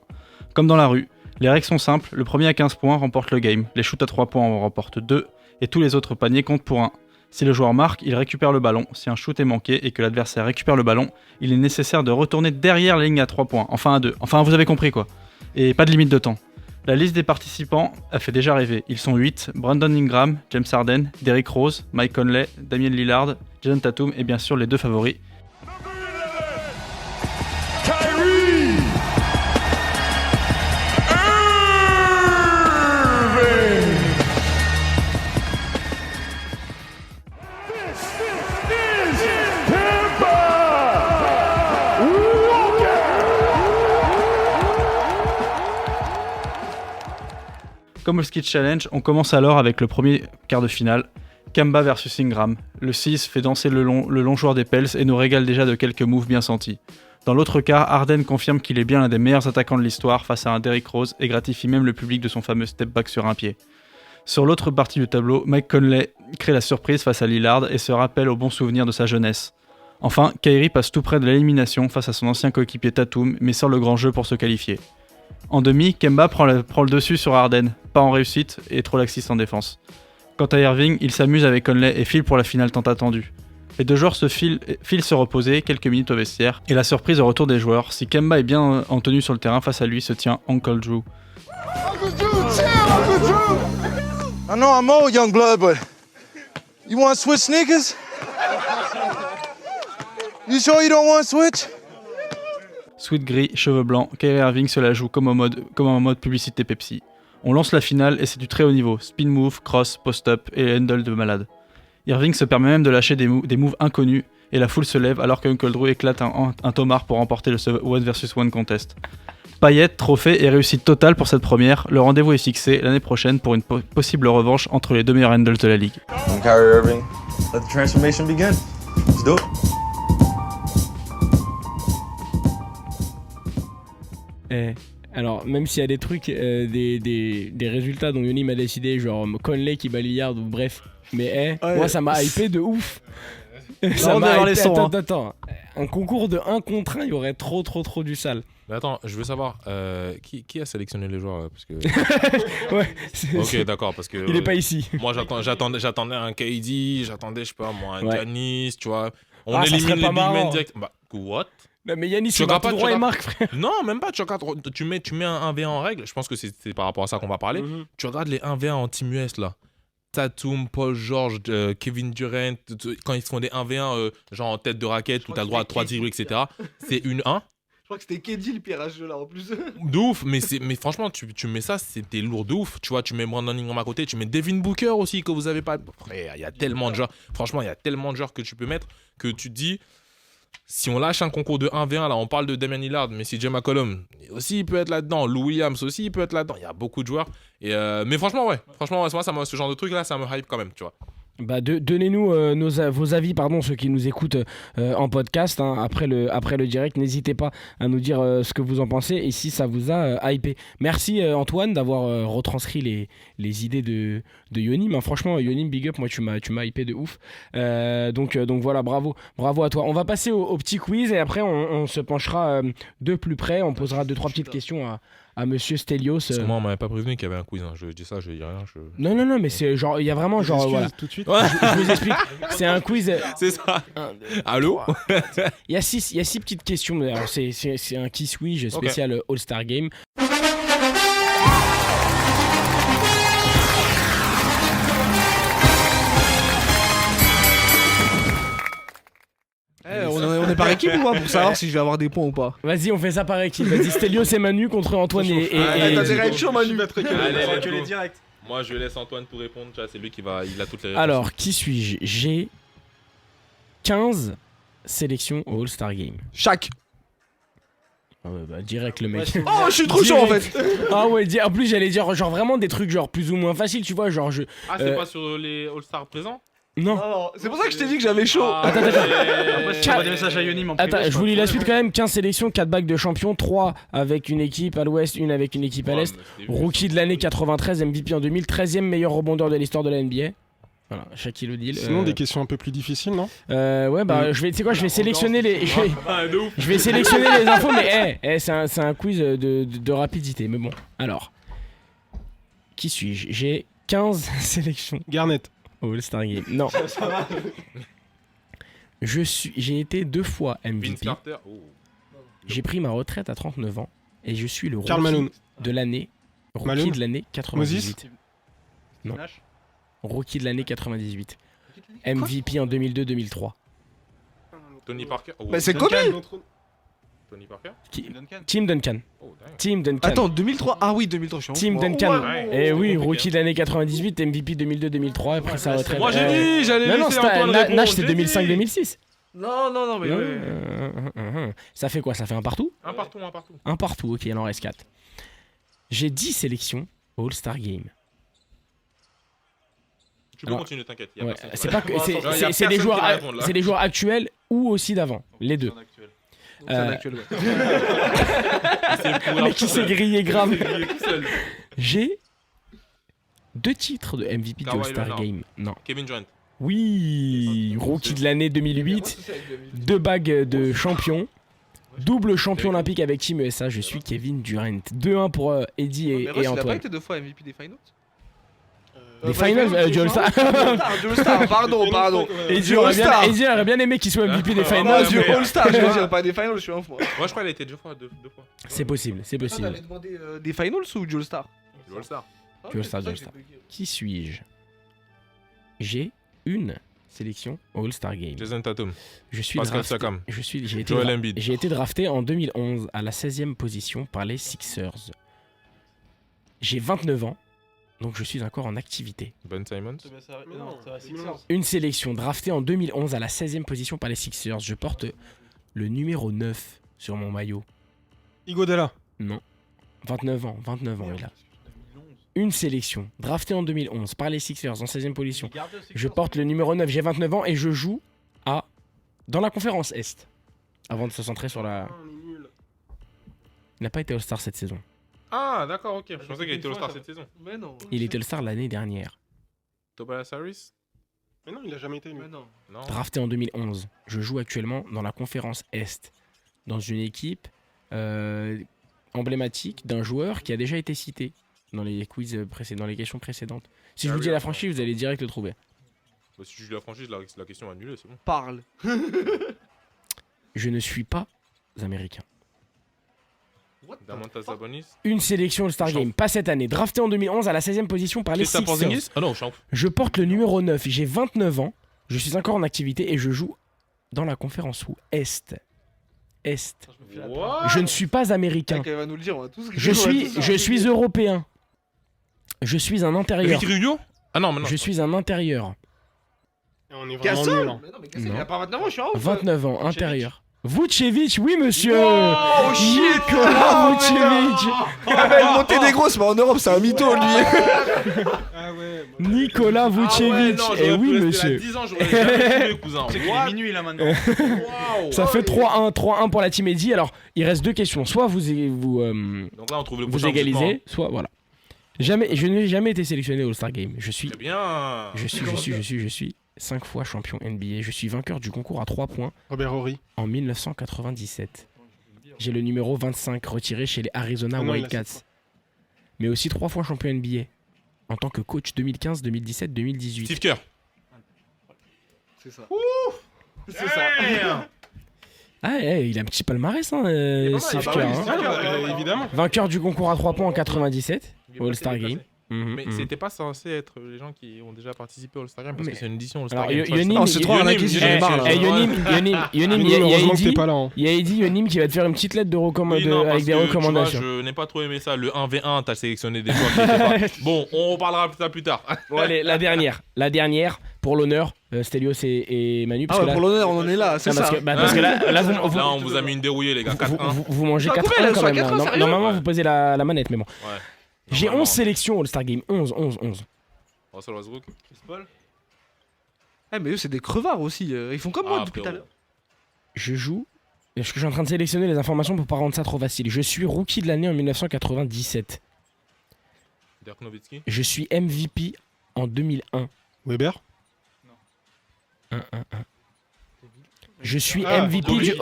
Comme dans la rue, les règles sont simples, le premier à 15 points remporte le game, les shoots à 3 points en remportent 2, et tous les autres paniers comptent pour 1. Si le joueur marque, il récupère le ballon. Si un shoot est manqué et que l'adversaire récupère le ballon, il est nécessaire de retourner derrière la ligne à 3 points, enfin à 2. Enfin, vous avez compris quoi. Et pas de limite de temps. La liste des participants a fait déjà rêver. Ils sont 8, Brandon Ingram, James Harden, Derrick Rose, Mike Conley, Damian Lillard, Jason Tatum et bien sûr les 2 favoris. Comme au Ski Challenge, on commence alors avec le premier quart de finale, Kemba versus Ingram. Le 6 fait danser le long joueur des Pels et nous régale déjà de quelques moves bien sentis. Dans l'autre quart, Harden confirme qu'il est bien l'un des meilleurs attaquants de l'histoire face à un Derrick Rose et gratifie même le public de son fameux step back sur un pied. Sur l'autre partie du tableau, Mike Conley crée la surprise face à Lillard et se rappelle aux bons souvenirs de sa jeunesse. Enfin, Kyrie passe tout près de l'élimination face à son ancien coéquipier Tatum, mais sort le grand jeu pour se qualifier. En demi, Kemba prend le dessus sur Harden, pas en réussite et trop laxiste en défense. Quant à Irving, il s'amuse avec Conley et file pour la finale tant attendue. Les deux joueurs filent se reposer quelques minutes au vestiaire, et la surprise au retour des joueurs, si Kemba est bien en tenue sur le terrain, face à lui se tient Uncle Drew. Uncle Drew, chill, Uncle Drew. I know I'm old, young blood, but you want to switch sneakers? You sure you don't want to switch? Sweet gris, cheveux blancs, Kyrie Irving se la joue comme en mode publicité Pepsi. On lance la finale et c'est du très haut niveau, spin move, cross, post-up et handle de malade. Irving se permet même de lâcher des moves inconnus et la foule se lève alors qu'Uncle Drew éclate un tomard pour remporter le 1 vs 1 contest. Paillettes, trophée et réussite totale pour cette première, le rendez-vous est fixé l'année prochaine pour une possible revanche entre les deux meilleurs handles de la ligue. I'm Kyrie Irving. Let the transformation begin. Let's do it. Alors, même s'il y a des trucs, des résultats dont Yoni m'a décidé, genre Conley qui bat Lillard ou bref, mais moi ça m'a hypé de ouf. Ça m'a hypé. Attends. Un concours de 1 contre 1, il y aurait trop du sale. Mais attends, je veux savoir, qui a sélectionné les joueurs parce que... Ouais. Ok, d'accord, parce que... Il est pas ici. Moi, j'attendais un KD, j'attendais, je sais pas, moi, un Giannis, tu vois. On ça élimine serait les pas big marrant. men direct. Bah, what? Non, mais Yannis, il marque tout droit et marque, frère. Non, même pas. Tu mets un 1v1 en règle. Je pense que c'est par rapport à ça qu'on va parler. Tu regardes les 1v1 en Team US, là. Tatum, Paul George, Kevin Durant, quand ils font des 1v1 genre en tête de raquette où t'as le droit à 3 tirs, etc. C'est une 1. Je crois que c'était KD le pire à ce jeu-là en plus. De ouf, mais franchement, tu mets ça, c'était lourd de ouf. Tu vois, tu mets Brandon Ingram à côté, tu mets Devin Booker aussi que vous avez pas. Frère, il y a tellement de joueurs. Franchement, il y a tellement de joueurs que tu peux mettre que tu te dis. Si on lâche un concours de 1v1, là, on parle de Damian Lillard, mais CJ McCollum aussi, il peut être là-dedans. Lou Williams aussi, il peut être là-dedans. Il y a beaucoup de joueurs. Mais franchement, ouais. Franchement, moi, ce genre de truc-là, ça me hype quand même, tu vois. Bah donnez-nous vos avis, ceux qui nous écoutent en podcast après le direct. N'hésitez pas à nous dire ce que vous en pensez et si ça vous a hypé. Merci Antoine d'avoir retranscrit les idées de Yonim. Franchement, Yonim, big up, moi tu m'as hypé de ouf. Donc voilà, bravo à toi. On va passer au petit quiz et après on se penchera de plus près. On posera 2-3 petites questions à Monsieur Stelios. Parce que moi, on m'avait pas prévenu qu'il y avait un quiz. Je dis ça, je dis rien. Non, mais c'est genre, il y a vraiment genre. Voilà. Tout de suite. Je vous explique. C'est un quiz. C'est ça. Allô. Il y a 6 petites questions. Alors c'est un Qui suis-je spécial All-Star Game. On est par équipe ou pas pour savoir si je vais avoir des points ou pas? Vas-y, on fait ça par équipe. Vas-y, Stelios et Manu contre Antoine et T'as direct chaud, Manu. Allez, direct. Moi, je laisse Antoine pour répondre. C'est lui il a toutes les réponses. Alors, qui suis-je? J'ai 15 sélections au All-Star Game. Chaque. Ah ouais, bah direct le mec. Oh, je suis trop chaud en fait. Ah ouais, en plus j'allais dire genre vraiment des trucs genre plus ou moins faciles, tu vois, genre c'est pas sur les All-Stars présents? Non. C'est pour ça que je t'ai dit que j'avais chaud. Attends. Après, je des messages à Yonim en privé. Attends, je vous lis la suite quand même. 15 sélections, 4 bagues de champion, 3 avec une équipe à l'ouest, 1 avec une équipe à l'est. Rookie de l'année 93, MVP en 2000, 13e meilleur rebondeur de l'histoire de la NBA. Voilà, Shaquille O'Neal. Sinon, des questions un peu plus difficiles, non? Ouais, bah, tu sais quoi, je vais sélectionner les. Je vais sélectionner les infos, mais c'est un quiz de rapidité. Mais bon, alors. Qui suis-je? J'ai 15 sélections. Garnett. All-Star Game. Non. J'ai été 2 fois MVP. J'ai pris ma retraite à 39 ans et je suis le rookie de l'année. Rookie de l'année 98. Non. Rookie de l'année 98. MVP en 2002-2003. Tony Parker. Bah c'est Kobe. Tony Parker. Tim Duncan. Tim Duncan. Attends, 2003. Ah oui, 2003, je suis en Tim Duncan. Et oui, rookie de l'année 98, MVP 2002-2003, après sa retraite. Moi j'ai dit, j'allais laisser Antoine répondre. Nash c'était 2005-2006. Non, mais Ça fait quoi? Ça fait un partout? Un partout. Un partout, ok, il en reste 4. J'ai 10 sélections au All-Star Game. Tu peux continuer, t'inquiète. Ouais, c'est des joueurs actuels ou aussi d'avant, les deux. C'est un actuel, Mais qui s'est grillé grave. J'ai 2 titres de MVP du All-Star Game. Non. Kevin Durant. Oui, rookie de l'année 2008, 2 bagues de champion, double champion olympique avec Team USA, je suis Kevin Durant. 2-1 pour Eddie et Antoine. Il a pas été 2 fois MVP des Finals? Des finals, du All-Star. Du All-Star, pardon. Et Du All-Star. Eddie aurait bien aimé qu'il soit MVP des Non, finals. du All-Star, je veux dire, pas des finals, je suis un fou. Moi, je crois qu'il a été deux fois. C'est possible, c'est Toi, possible. t'avais demandé des finals ou du All-Star? Du All-Star. Du All-Star, du All-Star. Qui suis-je? J'ai une sélection au All-Star Game. Jason Tatum. Je suis Pascal drafté. Siakam. Joel Embiid. J'ai été drafté en 2011 à la 16e position par les Sixers. J'ai 29 ans, donc je suis encore en activité. Ben Simmons. Une sélection draftée en 2011 à la 16e position par les Sixers. Je porte le numéro 9 sur mon maillot. Iguodala. Non. 29 ans il a. Une sélection draftée en 2011 par les Sixers en 16e position. Je porte le numéro 9, j'ai 29 ans et je joue dans la conférence Est. Avant de se centrer sur la... Il n'a pas été All-Star cette saison. Ah, d'accord, ok. Je pensais qu'il était All-Star cette saison. Mais non. Il était All-Star l'année dernière. Tobias Harris. Mais non, il a jamais été lui. Non. Drafté en 2011. Je joue actuellement dans la conférence Est. Dans une équipe emblématique d'un joueur qui a déjà été cité dans les quiz précédents, dans les questions précédentes. Si je vous dis la franchise, vous allez direct le trouver. Bah, si je dis la franchise, la question est annulée, c'est bon. Parle. Je ne suis pas américain. Domantas Sabonis. Une sélection All-Star Game, pas cette année. Drafté en 2011 à la 16e position par les Sixers. Ah non, je suis en... Je porte le numéro 9, j'ai 29 ans, je suis encore en activité et je joue dans la conférence Est. What? Je ne suis pas américain. Il va nous le dire, on va tous... Je suis européen. Je suis un intérieur. Ricky Rubio? Ah non, mais non. Je suis un intérieur. Et on est vraiment Gasol? nul. Hein. Mais non, mais Gasol, il a pas 29 ans, je suis un ouf. 29 ans, intérieur. Vucevic, oui monsieur. Oh shit. Nicolas Vucevic. Il avait une montée des grosses, mais en Europe, c'est un mytho, lui. Ah ouais. Nicolas Vucevic. Et oui monsieur. 10 ans, j'aurais jamais trouvé, cousin. C'est qu'il est minuit là maintenant. Ça fait 3-1 pour la team Eddy. Alors, il reste deux questions. Soit vous Donc là, on trouve le prochain égalisez, soit voilà. Je n'ai jamais été sélectionné au All-Star Game. Je suis Très bien. 5 fois champion NBA. Je suis vainqueur du concours à 3 points Robert Horry. en 1997. J'ai le numéro 25 retiré chez les Arizona Wildcats. Mais aussi 3 fois champion NBA en tant que coach 2015, 2017, 2018. Steve Kerr. C'est ça. C'est ça. Ah, il a un petit palmarès, hein, Steve bah Kerr. oui, hein. Évidemment. Vainqueur du concours à 3 points en 97 au All-Star Game. Mais c'était pas censé être les gens qui ont déjà participé au All-Star Game parce que c'est une édition All-Star Alors, Game. Yonim, Non, c'est trop arnaqué si j'en ai marre là. Yonim, Heureusement que t'es pas là. Hein. il y a Eddie Yonim qui va te faire une petite lettre de avec des recommandations. Je n'ai pas trop aimé ça. Le 1v1, t'as sélectionné des joueurs qui étaient pas. Bon, on reparlera de ça plus tard. Bon, allez, la dernière, pour l'honneur, Stelios et Manu. Ah ouais, pour l'honneur, on en est là, c'est ça. Parce que là, Là, on vous a mis une dérouillée, les gars. 4-1. vous mangez Ah, 4-1 quand combien, même. 4-1, là. sérieux? Normalement, Ouais. vous posez la manette, mais bon. Ouais. J'ai Normalement. 11 sélections au All-Star Game. 11. Russell Westbrook. Eh, mais eux, c'est des crevards aussi. Ils font comme moi Ah, depuis tout à frérot. l'heure. Je joue. Est-ce que je suis en train de sélectionner les informations pour pas rendre ça trop facile? Je suis rookie de l'année en 1997. Dirk Nowitzki. Je suis MVP en 2001. Weber. 1. Je suis Ah, MVP Kobe. du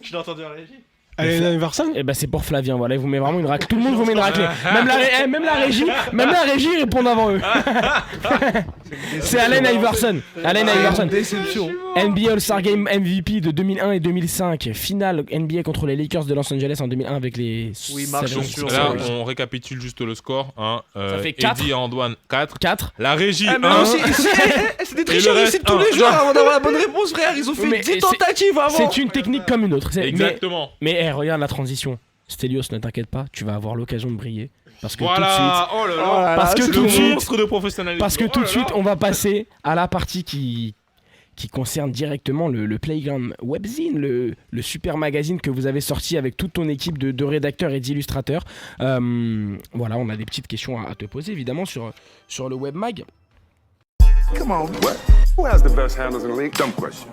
Je l'ai entendu en régie. Allen Iverson. Eh ben c'est pour Flavien, voilà, il vous met vraiment une raclée. Tout le monde vous met une raclée. Même la régie répond avant eux. C'est Allen Iverson. Déception. NBA All-Star Game MVP de 2001 et 2005. Finale NBA contre les Lakers de Los Angeles en 2001 avec les... Oui, marque Seven- sur Là, on récapitule juste le score. Hein. Ça fait 4. Eddie et Antoine, 4. 4. La régie, Eh, mais 1. non, c'est des tricheurs le ici reste, tous les un. jours avant d'avoir la bonne réponse, frère. Ils ont fait Mais 10 tentatives avant. C'est une technique comme une autre. Exactement. Mais regarde la transition. Stelios, ne t'inquiète pas, tu vas avoir l'occasion de briller. Parce que Voilà. Oh là là. Parce que C'est tout le de suite- monstre de professionnalisme. Parce que Oh tout de là suite, là. on va passer à la partie qui concerne directement le Playground Webzine, le super magazine que vous avez sorti avec toute ton équipe de rédacteurs et d'illustrateurs. Voilà, on a des petites questions à te poser évidemment sur le webmag. Come on, what? Who has the best handles in the league? Dumb question.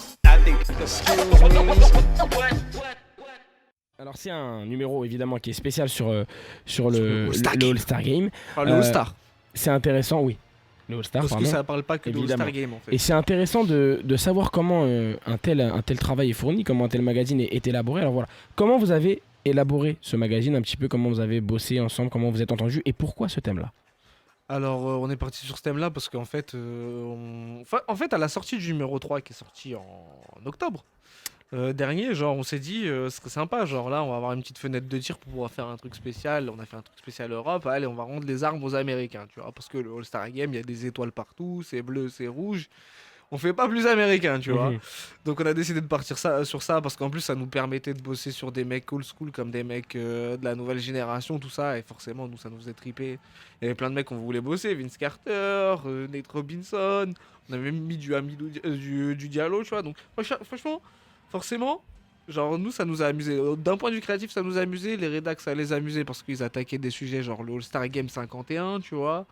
Alors c'est un numéro évidemment qui est spécial sur le All-Star Game. Ah, le All-Star. C'est intéressant, oui. Le All-Star, Parce que pardon. ça parle pas que de Évidemment. All-Star Game en fait. Et c'est intéressant de savoir comment un tel travail est fourni, comment un tel magazine est élaboré. Alors voilà, comment vous avez élaboré ce magazine un petit peu, comment vous avez bossé ensemble, comment vous êtes entendus et pourquoi ce thème-là? Alors, on est parti sur ce thème-là parce qu'en fait, en fait, à la sortie du numéro 3 qui est sorti en octobre dernier, genre, on s'est dit, ce serait sympa, genre là, on va avoir une petite fenêtre de tir pour pouvoir faire un truc spécial. On a fait un truc spécial Europe, allez, on va rendre les armes aux Américains, tu vois, parce que le All-Star Game, il y a des étoiles partout, c'est bleu, c'est rouge. On fait pas plus américain, tu vois. Donc on a décidé de partir sur ça parce qu'en plus ça nous permettait de bosser sur des mecs old school comme des mecs de la nouvelle génération, tout ça. Et forcément, nous, ça nous faisait triper. Il y avait plein de mecs qu'on voulait bosser. Vince Carter, Nate Robinson. On avait même mis du Diallo, tu vois. Donc franchement, forcément, genre nous, ça nous a amusé. D'un point de vue créatif, ça nous a amusé. Les rédacs, ça les amusait parce qu'ils attaquaient des sujets genre le All-Star Game 51, tu vois.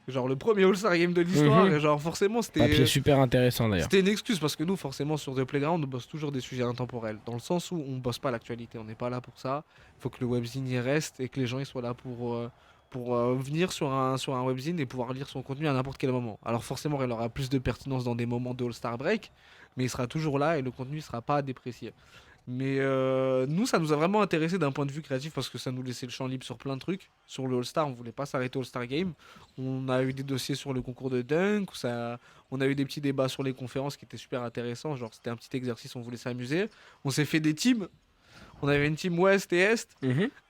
Genre le premier All-Star Game de l'histoire, et genre forcément c'était... Papier super intéressant d'ailleurs. C'était une excuse parce que nous forcément sur The Playground on bosse toujours des sujets intemporels. Dans le sens où on bosse pas l'actualité, on n'est pas là pour ça. Il faut que le webzine y reste et que les gens ils soient là pour venir sur un webzine et pouvoir lire son contenu à n'importe quel moment. Alors forcément il aura plus de pertinence dans des moments de All-Star Break, mais il sera toujours là et le contenu ne sera pas déprécié. Mais nous, ça nous a vraiment intéressé d'un point de vue créatif parce que ça nous laissait le champ libre sur plein de trucs. Sur le All-Star, on voulait pas s'arrêter au All-Star Game. On a eu des dossiers sur le concours de dunk. On a eu des petits débats sur les conférences qui étaient super intéressants. Genre, c'était un petit exercice, on voulait s'amuser. On s'est fait des teams. On avait une team Ouest et Est.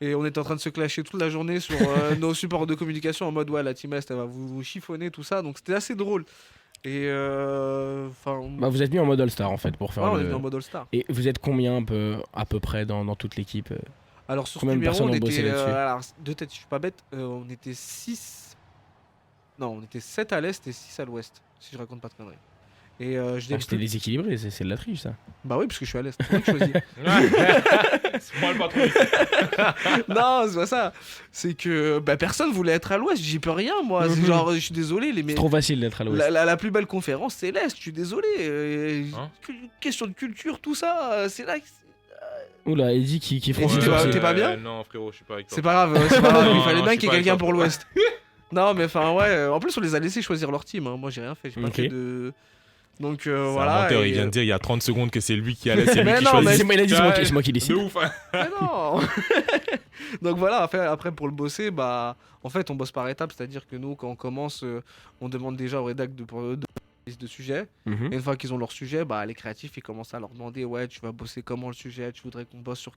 Et on était en train de se clasher toute la journée sur nos supports de communication en mode, ouais, la team Est, elle va vous chiffonner, tout ça. Donc, c'était assez drôle. Et vous êtes mis en mode All-Star en fait pour faire on est mis en mode All-Star. Et vous êtes combien à peu près dans toute l'équipe Alors sur combien ce numéro, on était alors, de tête, je suis pas bête, on était 6. Non, on était 7 à l'Est et 6 à l'Ouest, si je raconte pas de conneries. Et c'était déséquilibré, c'est de la triche ça. Bah oui, parce que je suis à l'Est, c'est moi qui choisis. C'est moi le patron. Non, c'est pas ça. C'est que personne voulait être à l'Ouest, j'y peux rien moi. C'est genre, je suis désolé. C'est trop facile d'être à l'Ouest. La plus belle conférence, c'est l'Est, je suis désolé. Question de culture, tout ça, c'est là. Oula, Eddie qui t'es pas bien? Non, frérot, je suis pas avec toi. C'est pas grave, c'est pas grave. Il fallait bien qu'il y ait quelqu'un pour l'Ouest. Non, mais enfin, ouais. En plus, on les a laissés choisir leur team. Hein. Moi, j'ai rien fait. J'ai pas fait de. Donc voilà. Menteur, il vient de dire il y a 30 secondes que c'est lui qui allait, c'est lui qui choisit. Il a dit c'est moi qui décide. De ouf. Mais non. Donc voilà, après pour le bosser, en fait on bosse par étapes, c'est-à-dire que nous quand on commence, on demande déjà aux rédacs de liste de sujets. Et une fois qu'ils ont leur sujet, les créatifs ils commencent à leur demander ouais tu vas bosser comment le sujet, tu voudrais qu'on bosse sur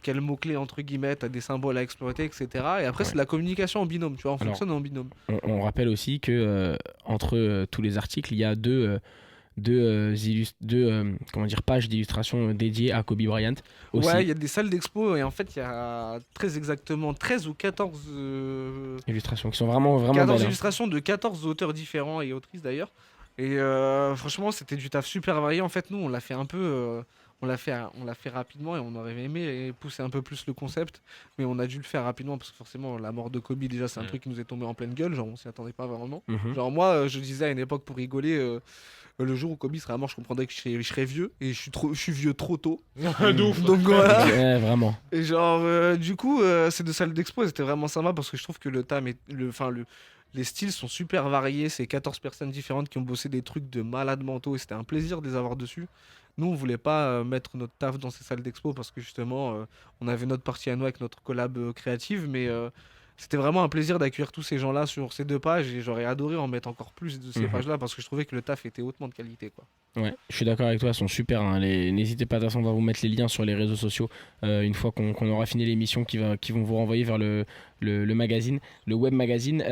quel mot-clé entre guillemets, t'as des symboles à exploiter, etc. Et après c'est de la communication en binôme, tu vois, on fonctionne en binôme. On rappelle aussi que entre tous les articles, il y a deux pages d'illustration dédiées à Kobe Bryant aussi. Ouais, il y a des salles d'expo et en fait il y a très exactement 13 ou 14 illustrations qui sont vraiment 14 belles, illustrations de 14 auteurs différents et autrices d'ailleurs. Et franchement c'était du taf super varié. En fait nous on l'a fait un peu on l'a fait rapidement et on aurait aimé pousser un peu plus le concept, mais on a dû le faire rapidement parce que forcément la mort de Kobe déjà c'est un truc qui nous est tombé en pleine gueule, genre on s'y attendait pas vraiment. Genre moi je disais à une époque pour rigoler le jour où Kobe sera mort je comprendrais que je serais vieux et je suis vieux trop tôt. Donc voilà. Ouais, vraiment. Et genre du coup ces deux salles d'expo c'était vraiment sympa parce que je trouve que les styles sont super variés, c'est 14 personnes différentes qui ont bossé des trucs de malades mentaux et c'était un plaisir de les avoir dessus. Nous, on voulait pas mettre notre taf dans ces salles d'expo parce que justement, on avait notre partie à nous avec notre collab créative, mais c'était vraiment un plaisir d'accueillir tous ces gens-là sur ces deux pages et j'aurais adoré en mettre encore plus de ces pages-là parce que je trouvais que le taf était hautement de qualité, quoi. Ouais, je suis d'accord avec toi, elles sont super. Hein. N'hésitez pas, de toute façon, on va vous mettre les liens sur les réseaux sociaux une fois qu'on aura fini l'émission qui vont vous renvoyer vers le magazine, le web magazine.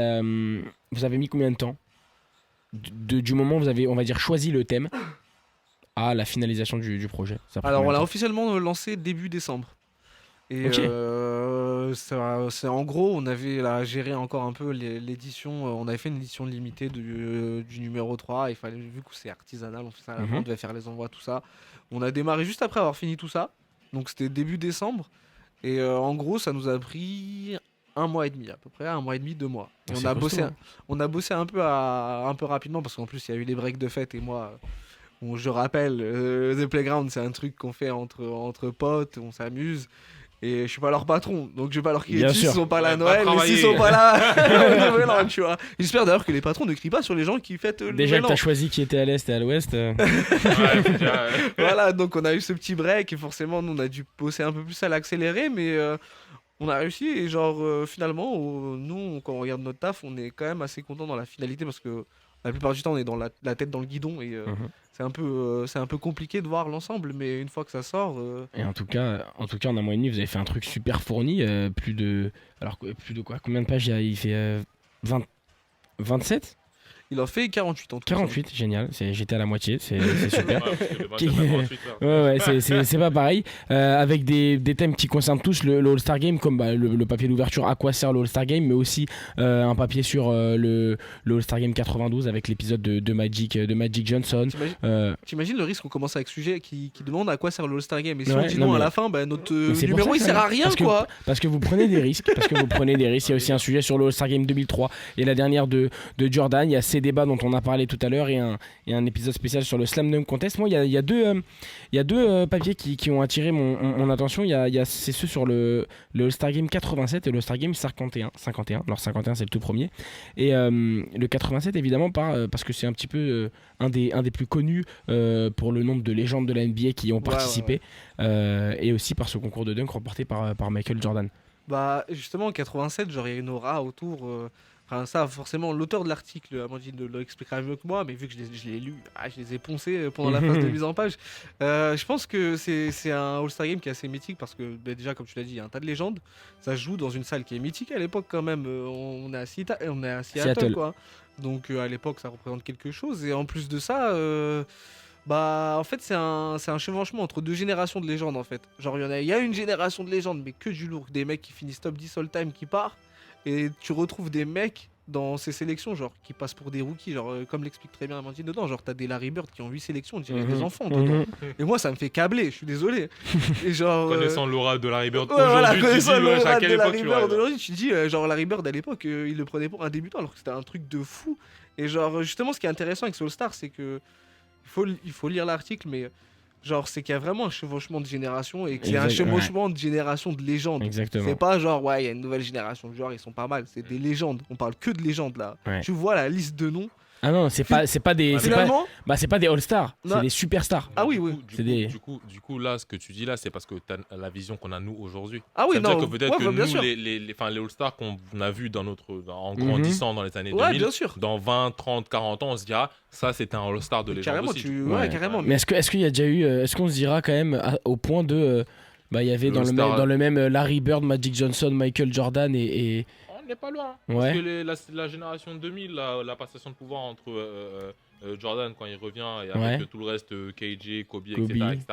Vous avez mis combien de temps du moment où vous avez, on va dire, choisi le thème à la finalisation du projet? Alors on l'a officiellement lancé début décembre. Et c'est en gros on avait géré encore un peu l'édition, on avait fait une édition limitée du numéro 3, il fallait, vu que c'est artisanal, on fait ça à la main, on devait faire les envois, tout ça. On a démarré juste après avoir fini tout ça, donc c'était début décembre, et en gros ça nous a pris 1 mois et demi à peu près, 1 mois et demi, 2 mois. Et on a bossé un peu rapidement parce qu'en plus il y a eu les breaks de fête et moi... Bon, je rappelle, The Playground, c'est un truc qu'on fait entre potes, on s'amuse. Et je suis pas leur patron, donc je vais pas leur crier dessus s'ils sont pas là à Noël, mais s'ils sont pas là, Nouvel An, tu vois. J'espère d'ailleurs que les patrons ne crient pas sur les gens qui fêtent le Déjà Nouvel que An. t'as choisi qui était à l'Est et à l'Ouest. Voilà, donc on a eu ce petit break et forcément, nous, on a dû bosser un peu plus à l'accéléré, mais On a réussi et genre finalement, nous, quand on regarde notre taf, on est quand même assez content dans la finalité parce que la plupart du temps, on est dans la tête dans le guidon et c'est un peu compliqué de voir l'ensemble, mais une fois que ça sort. Et en tout cas, en un mois et demi, vous avez fait un truc super fourni. Plus de quoi? Combien de pages il fait 27? Il en fait 48 en tout. 48, génial. J'étais à la moitié, c'est super. Ouais, c'est pas pareil. Avec des thèmes qui concernent tous le All-Star Game, comme le papier d'ouverture, à quoi sert le All-Star Game, mais aussi un papier sur le All-Star Game 92 avec l'épisode de Magic Johnson. T'imagines le risque qu'on commence avec ce sujet qui demande à quoi sert le All-Star Game, et si Ouais, on dit non, non mais- à la fin, bah, notre c'est pour numéro ça il que sert à rien quoi. Parce que vous prenez des risques. Il y a aussi un sujet sur le All-Star Game 2003 et la dernière de Jordan. Il y a ces débats dont on a parlé tout à l'heure et un épisode spécial sur le Slam Dunk Contest. Moi, il y a deux papiers qui ont attiré mon attention. C'est ceux sur le All-Star Game 87 et le All-Star Game 51. Alors 51 c'est le tout premier. Et le 87 évidemment parce que c'est un petit peu un des plus connus pour le nombre de légendes de la NBA qui y ont participé. Et aussi par ce concours de dunk remporté par Michael Jordan. Bah justement en 87, genre il y a une aura autour. Enfin ça forcément l'auteur de l'article, Amandine l'expliquera mieux que moi, mais vu que je l'ai lu, je les ai poncés pendant la phase de mise en page. Je pense que c'est un All-Star Game qui est assez mythique parce que déjà comme tu l'as dit, il y a un tas de légendes. Ça se joue dans une salle qui est mythique à l'époque quand même. On est à Seattle quoi. Donc à l'époque ça représente quelque chose et en plus de ça. Bah en fait c'est un chevauchement entre deux générations de légendes en fait. Genre il y a une génération de légendes mais que du lourd, des mecs qui finissent top 10 all time qui part et tu retrouves des mecs dans ces sélections genre qui passent pour des rookies, genre comme l'explique très bien Amandine dedans, genre t'as des Larry Bird qui ont 8 sélections, on dirait des enfants dedans. Et moi ça me fait câbler, je suis désolé. Et genre connaissant l'aura de Larry Bird voilà, aujourd'hui, connaissant l'aura à quelle de époque Larry tu Bird l'aurais aujourd'hui, tu te dis genre Larry Bird à l'époque il le prenait pour un débutant alors que c'était un truc de fou. Et genre justement ce qui est intéressant avec ce All-Star c'est que il faut lire l'article, mais genre c'est qu'il y a vraiment un chevauchement de génération et que c'est un chevauchement de génération de légendes. Exactement. C'est pas genre ouais il y a une nouvelle génération de joueurs, ils sont pas mal, c'est des légendes. On parle que de légendes là. Ouais. Tu vois la liste de noms. Ah non, c'est pas des All-Stars, Non. c'est des superstars. Ah oui oui. Du coup, là, ce que tu dis là, c'est parce que tu as la vision qu'on a nous aujourd'hui. Ah oui, ça veut non. dire que peut-être Ouais, que bien nous, sûr. les All-Stars qu'on a vus en grandissant dans les années Ouais, 2000, bien sûr. dans 20, 30, 40 ans, on se dira, ça c'était un All-Star de légende Carrément, aussi. ouais, carrément. Mais est-ce qu'il y a déjà eu, est-ce qu'on se dira quand même au point de, il y avait dans le même Larry Bird, Magic Johnson, Michael Jordan et On n'est pas loin. Ouais. Parce que la génération 2000, la passation de pouvoir entre Jordan quand il revient et avec tout le reste, KJ, Kobe, etc.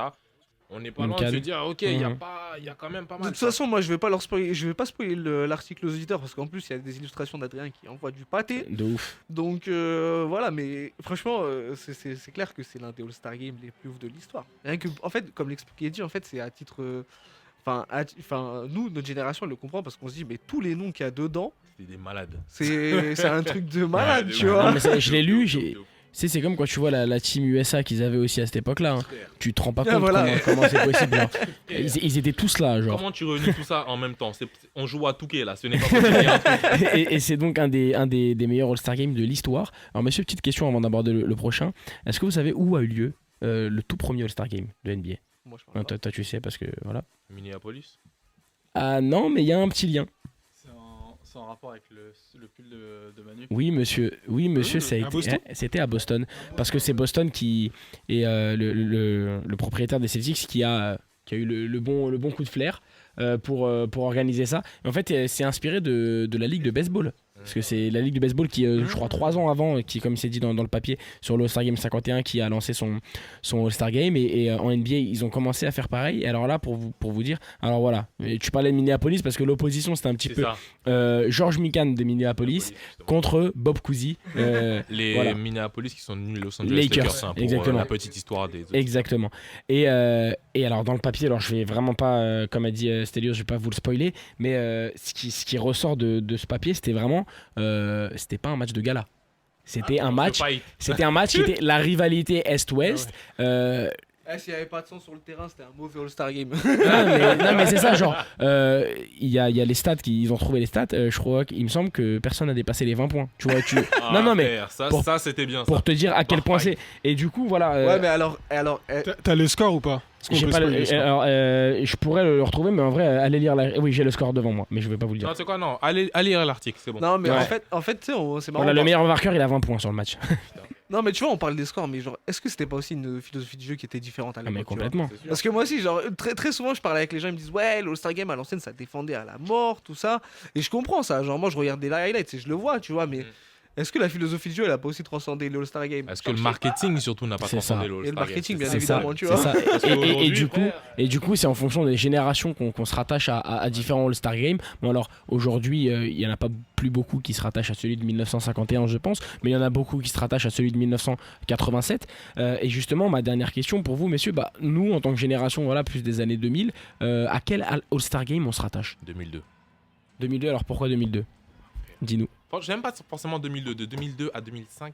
On n'est pas loin de se dire, ok, il y a quand même pas mal. De toute façon, moi je vais pas spoiler l'article aux auditeurs parce qu'en plus il y a des illustrations d'Adrien qui envoie du pâté. De ouf. Donc voilà, mais franchement, c'est clair que c'est l'un des All-Star Games les plus ouf de l'histoire. Rien que, en fait, comme l'expliquait Eddie, en fait, c'est à titre. Nous, notre génération, elle le comprend parce qu'on se dit, mais tous les noms qu'il y a dedans. C'est des malades. C'est un truc de malade, tu vois. Non, mais je l'ai lu, c'est comme quand tu vois la team USA qu'ils avaient aussi à cette époque-là. Hein. Tu te rends pas compte comment c'est possible. Genre. Ils étaient tous là. Genre. Comment tu réunis tout ça en même temps? On joue à Touquet là, ce n'est pas possible. Et c'est donc un des meilleurs All-Star Games de l'histoire. Alors, monsieur, petite question avant d'aborder le prochain. Est-ce que vous savez où a eu lieu le tout premier All-Star Game de NBA? Moi, je pense toi, tu sais, parce que voilà. Minneapolis? Ah non, mais il y a un petit lien. C'est en rapport avec le pull de Manu. Oui, monsieur, c'était à Boston. Parce que c'est Boston qui est le propriétaire des Celtics qui a eu le bon coup de flair pour organiser ça. Et en fait, c'est inspiré de la ligue de baseball. Parce que c'est la ligue de baseball qui, je crois, 3 ans avant, qui, comme c'est dit dans le papier, sur le All-Star Game 51, qui a lancé son All-Star Game. Et en NBA, ils ont commencé à faire pareil. Et alors là, pour vous dire, alors voilà, tu parlais de Minneapolis parce que l'opposition, c'était un petit peu George Mikan de Minneapolis contre Bob Cousy. Les Minneapolis qui sont venus Los Angeles Lakers, hein, pour exactement. La petite histoire des autres. Exactement. Et alors, dans le papier, alors je vais vraiment pas, comme a dit Stelios, je vais pas vous le spoiler, mais ce qui ressort de ce papier, c'était vraiment. C'était pas un match de gala. C'était un match qui était la rivalité Est-Ouest. S'il n'y avait pas de sang sur le terrain, c'était un mauvais All-Star Game. Non, mais c'est ça, genre, il y a les stats, ils ont trouvé les stats. Je crois qu'il me semble que personne n'a dépassé les 20 points. Tu vois, non, mais ça c'était bien. Pour te dire à quel point c'est. Et du coup, voilà. Ouais, mais alors. T'as le score ou pas? J'ai pas alors, je pourrais le retrouver, mais en vrai, allez lire Oui, j'ai le score devant moi, mais je vais pas vous le dire. Non, c'est quoi, non. Allez lire l'article, c'est bon. Non, mais en fait, tu sais, c'est marrant. Voilà, le meilleur marqueur, il a 20 points sur le match. Non, mais tu vois, on parle des scores, mais genre, est-ce que c'était pas aussi une philosophie de jeu qui était différente à l'époque? Mais complètement. Parce que moi aussi, genre, très souvent, je parlais avec les gens, ils me disent, ouais, l'All-Star Game à l'ancienne, ça défendait à la mort, tout ça. Et je comprends ça. Genre, moi, je regarde des highlights et je le vois, tu vois, mais. Est-ce que la philosophie de jeu, elle a pas aussi transcendé le All-Star Game? Est-ce que le marketing, surtout, n'a pas transcendé le All-Star Game? Et le marketing, bien c'est évidemment, ça, tu vois. C'est ça. Et du coup, c'est en fonction des générations qu'on se rattache à différents All-Star Games. Bon, alors, aujourd'hui, il y en a pas plus beaucoup qui se rattachent à celui de 1951, je pense, mais il y en a beaucoup qui se rattachent à celui de 1987. Et justement, ma dernière question pour vous, messieurs, nous, en tant que génération, voilà, plus des années 2000, à quel All-Star Game on se rattache? 2002. 2002, alors pourquoi 2002? Dis-nous. J'aime pas forcément 2002. De 2002 à 2005,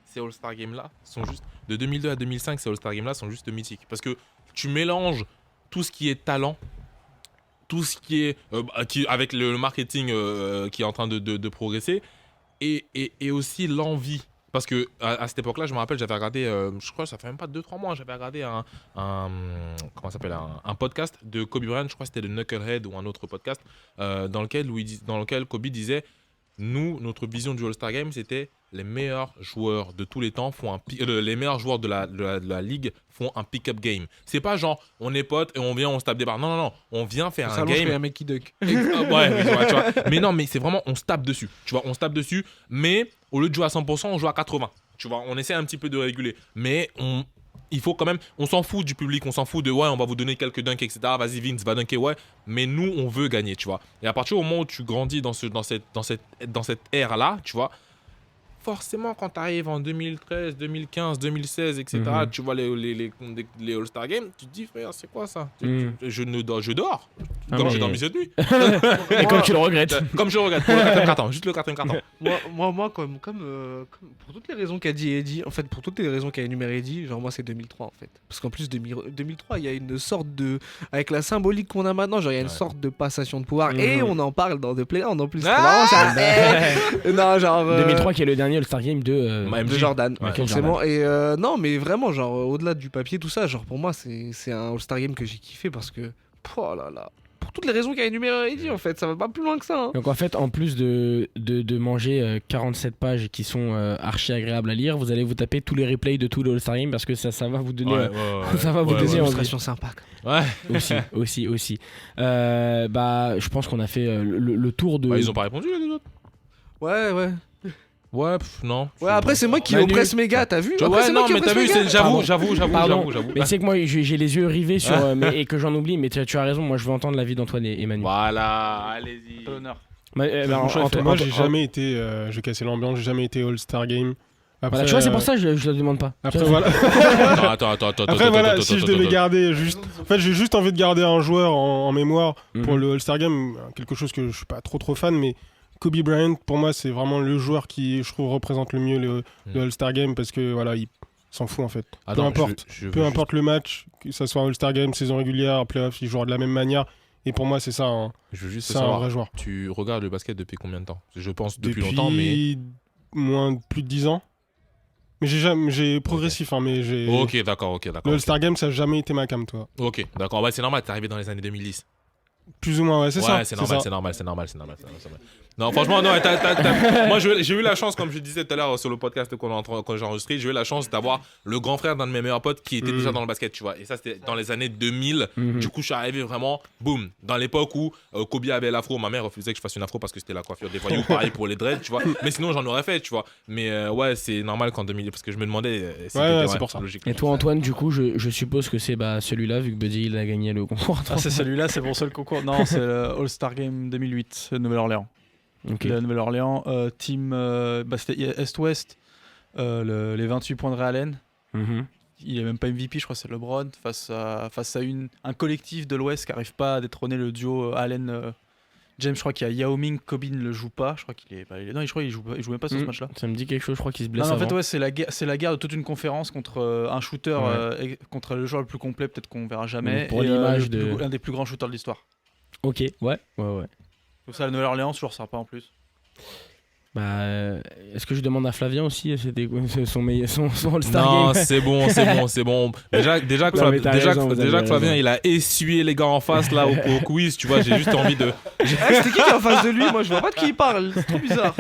ces All-Star Games là sont juste. De 2002 à 2005, ces All-Star Games là sont juste mythiques. Parce que tu mélanges tout ce qui est talent, tout ce qui est. Avec le marketing qui est en train de progresser, et aussi l'envie. Parce que à cette époque-là, je me rappelle, j'avais regardé, je crois que ça fait même pas 2-3 mois, j'avais regardé comment ça s'appelle, un podcast de Kobe Bryant, je crois que c'était de Knucklehead ou un autre podcast, dans lequel Kobe disait. Nous, notre vision du All-Star Game, c'était les meilleurs joueurs de tous les temps les meilleurs joueurs de la ligue font un pick-up game. C'est pas genre on est potes et on vient, on se tape des barres. Non, on vient faire un game. Un mec qui duck. Ouais, tu vois. Mais non, mais c'est vraiment on se tape dessus. Tu vois, on se tape dessus, mais au lieu de jouer à 100%, on joue à 80%. Tu vois, on essaie un petit peu de réguler, mais il faut quand même, on s'en fout du public, on s'en fout de ouais, on va vous donner quelques dunks, etc. Vas-y, Vince, va dunker, ouais. Mais nous, on veut gagner, tu vois. Et à partir du moment où tu grandis dans cette ère-là, tu vois, forcément, quand tu arrives en 2013, 2015, 2016, etc., tu vois les All-Star Games, tu te dis, frère, c'est quoi ça? Je dors. Comme j'ai dormi cette nuit. Et comme tu le regrettes. Comme je le regrette. Pour le quatrième carton, juste le quatrième carton. Moi comme pour toutes les raisons qu'a dit Eddie, en fait, pour toutes les raisons qu'a énuméré Eddie, genre moi c'est 2003 en fait. Parce qu'en plus 2003, il y a une sorte de, avec la symbolique qu'on a maintenant, genre il y a une sorte de passation de pouvoir et on en parle dans The Playground en plus. Non, genre 2003 qui est le dernier All-Star Game de Jordan, forcément. Jordan. Et non, mais vraiment, genre au-delà du papier, tout ça, genre pour moi c'est un All-Star Game que j'ai kiffé parce que oh là là. Pour toutes les raisons qu'a énuméré Eddie, en fait, ça va pas plus loin que ça. Hein. Donc en fait, en plus de manger 47 pages qui sont archi agréables à lire, vous allez vous taper tous les replays de tout le All-Star Game parce que ça va vous donner ça va vous donner une illustration sympa. Ouais. aussi. Je pense qu'on a fait le tour de. Ils ont pas répondu les deux autres. Ouais. Ouais, non. Ouais, après c'est moi qui oppresse méga, t'as vu? Ouais, non, mais t'as vu, j'avoue. Mais c'est que moi j'ai les yeux rivés sur et que j'en oublie, mais tu as raison, moi je veux entendre l'avis d'Antoine et Manu. Voilà, allez-y. L'honneur. Moi j'ai jamais été, je vais casser l'ambiance, j'ai jamais été All-Star Game. Après, voilà, tu vois, c'est pour ça que je le demande pas. Après voilà. Attends. Après voilà, si je devais garder juste, en fait j'ai juste envie de garder un joueur en mémoire pour le All-Star Game, quelque chose que je suis pas trop fan, mais Kobe Bryant, pour moi, c'est vraiment le joueur qui, je trouve, représente le mieux le All-Star Game parce que voilà, il s'en fout en fait. Peu importe le match, que ça soit All-Star Game, saison régulière, playoff, il joue de la même manière. Et pour moi, c'est ça. Je veux juste savoir, un vrai joueur. Tu regardes le basket depuis combien de temps? Je pense depuis longtemps, mais plus de 10 ans. Mais j'ai progressif, mais j'ai. Ok, d'accord. Le All-Star Game, ça n'a jamais été ma cam, toi. Ok, d'accord. Ouais, c'est normal. T'es arrivé dans les années 2010. Plus ou moins, ouais, c'est ça. C'est normal. Non, franchement, non. Moi, j'ai eu la chance, comme je disais tout à l'heure sur le podcast quand j'ai enregistré, j'ai eu la chance d'avoir le grand frère d'un de mes meilleurs potes qui était déjà dans le basket, tu vois. Et ça, c'était dans les années 2000. Du coup, je suis arrivé vraiment, boum, dans l'époque où Kobe avait l'afro. Ma mère refusait que je fasse une afro parce que c'était la coiffure des voyous, pareil pour les dreads, tu vois. Mais sinon, j'en aurais fait, tu vois. Mais ouais, c'est normal qu'en 2000, parce que je me demandais. C'est pour ça. Et toi, Antoine, du coup, je suppose que c'est celui-là, vu que Buddy il a gagné le concours. Ah, c'est celui-là, c'est mon seul concours. Non, c'est le All-Star Game 2008 de Nouvelle-Orléans. Okay. De Nouvelle-Orléans, team c'était Est-Ouest, les 28 points de Ray Allen. Il est même pas MVP, je crois que c'est LeBron, face à un collectif de l'Ouest qui n'arrive pas à détrôner le duo James, je crois qu'il y a Yao Ming, Kobe ne le joue pas. Je crois qu'il est. Non, je crois qu'il joue même pas sur ce match-là. Ça me dit quelque chose, je crois qu'il se blesse. Non, en avant. fait, ouais, c'est la guerre de toute une conférence contre un shooter, contre le joueur le plus complet, peut-être qu'on verra jamais. Pour l'image l'un des plus grands shooters de l'histoire. Ok, ouais. Tout ça, la Nouvelle-Orléans, toujours sympa en plus. Est-ce que je demande à Flavien aussi c'était son All-Star Non, Game? c'est bon. Déjà que Flavien, il a essuyé les gars en face là au quiz, tu vois, j'ai juste envie de. C'était qui est en face de lui? Moi, je vois pas de qui il parle. C'est trop bizarre.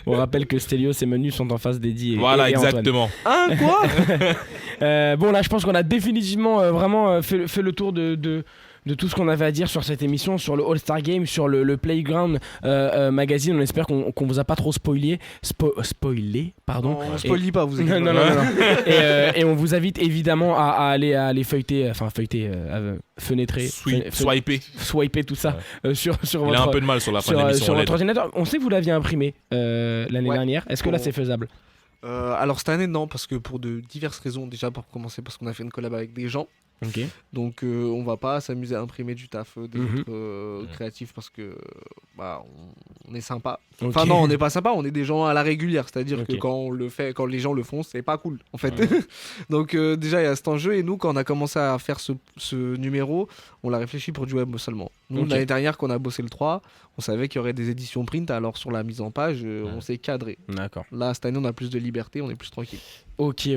On rappelle que Stelios et Manu sont en face d'Eddie et Voilà, et exactement. Hein, quoi? Bon, là, je pense qu'on a définitivement vraiment fait le tour de tout ce qu'on avait à dire sur cette émission, sur le All-Star Game, sur le Playground Magazine. On espère qu'on vous a pas trop spoilé, pardon. On spoilie pas, vous inquiétez non. Et on vous invite évidemment à aller feuilleter, fenêtrer, swiper tout ça sur votre. Il a un peu de mal sur la fin de l'émission. Sur votre ordinateur. On sait que vous l'aviez imprimé l'année dernière. Est-ce que là c'est faisable? Alors cette année non, parce que pour de diverses raisons. Déjà pour commencer parce qu'on a fait une collab avec des gens. Ok. Donc on va pas s'amuser à imprimer du taf des autres créatifs parce que on est sympa. Okay. Enfin non, on n'est pas sympa, on est des gens à la régulière, c'est-à-dire que quand les gens le font, c'est pas cool en fait. Donc déjà il y a cet enjeu et nous quand on a commencé à faire ce numéro, on l'a réfléchi pour du web seulement. Nous l'année dernière quand on a bossé le 3, on savait qu'il y aurait des éditions print, alors sur la mise en page, on s'est cadré. D'accord. Là cette année on a plus de liberté, on est plus tranquille. Ok.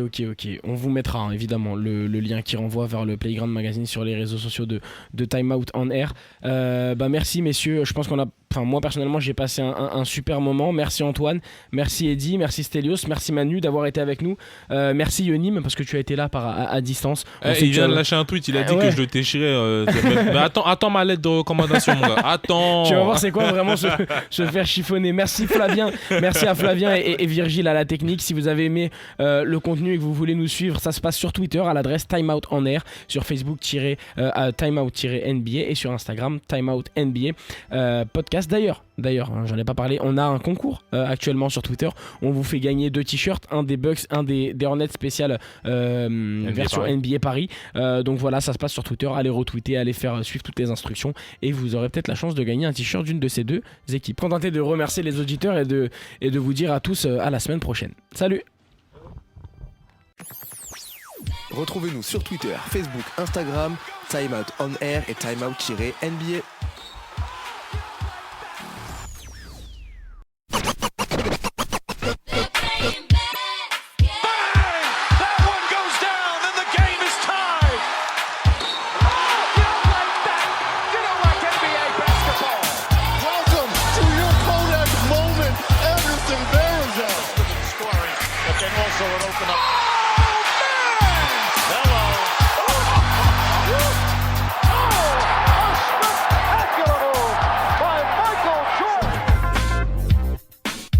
On vous mettra évidemment le lien qui renvoie vers le Playground Magazine sur les réseaux sociaux de Time Out on Air. Merci messieurs, je pense moi personnellement j'ai passé un super moment. Merci Antoine, merci Eddy, merci Stelios, merci Manu d'avoir été avec nous. Merci Yonim parce que tu as été là à distance. Il vient de lâcher un tweet, il a dit que je le déchirais. Mais attends ma lettre de recommandation mon gars. Attends. Tu vas voir c'est quoi vraiment se faire chiffonner. Merci Flavien, merci à Flavien et Virgile à la technique. Si vous avez aimé le contenu et que vous voulez nous suivre, ça se passe sur Twitter à l'adresse Time Out on Air, sur Facebook timeout-NBA et sur Instagram timeout-NBA podcast. D'ailleurs, j'en ai pas parlé, on a un concours actuellement sur Twitter. On vous fait gagner 2 t-shirts, un des Bucks, un des Hornets spécial version NBA Paris. Donc voilà, ça se passe sur Twitter. Allez retweeter, allez faire suivre toutes les instructions et vous aurez peut-être la chance de gagner un t-shirt d'une de ces 2 équipes. Contenté de remercier les auditeurs et de vous dire à tous à la semaine prochaine. Salut. Retrouvez-nous sur Twitter, Facebook, Instagram, Timeout on Air et Timeout-NBA.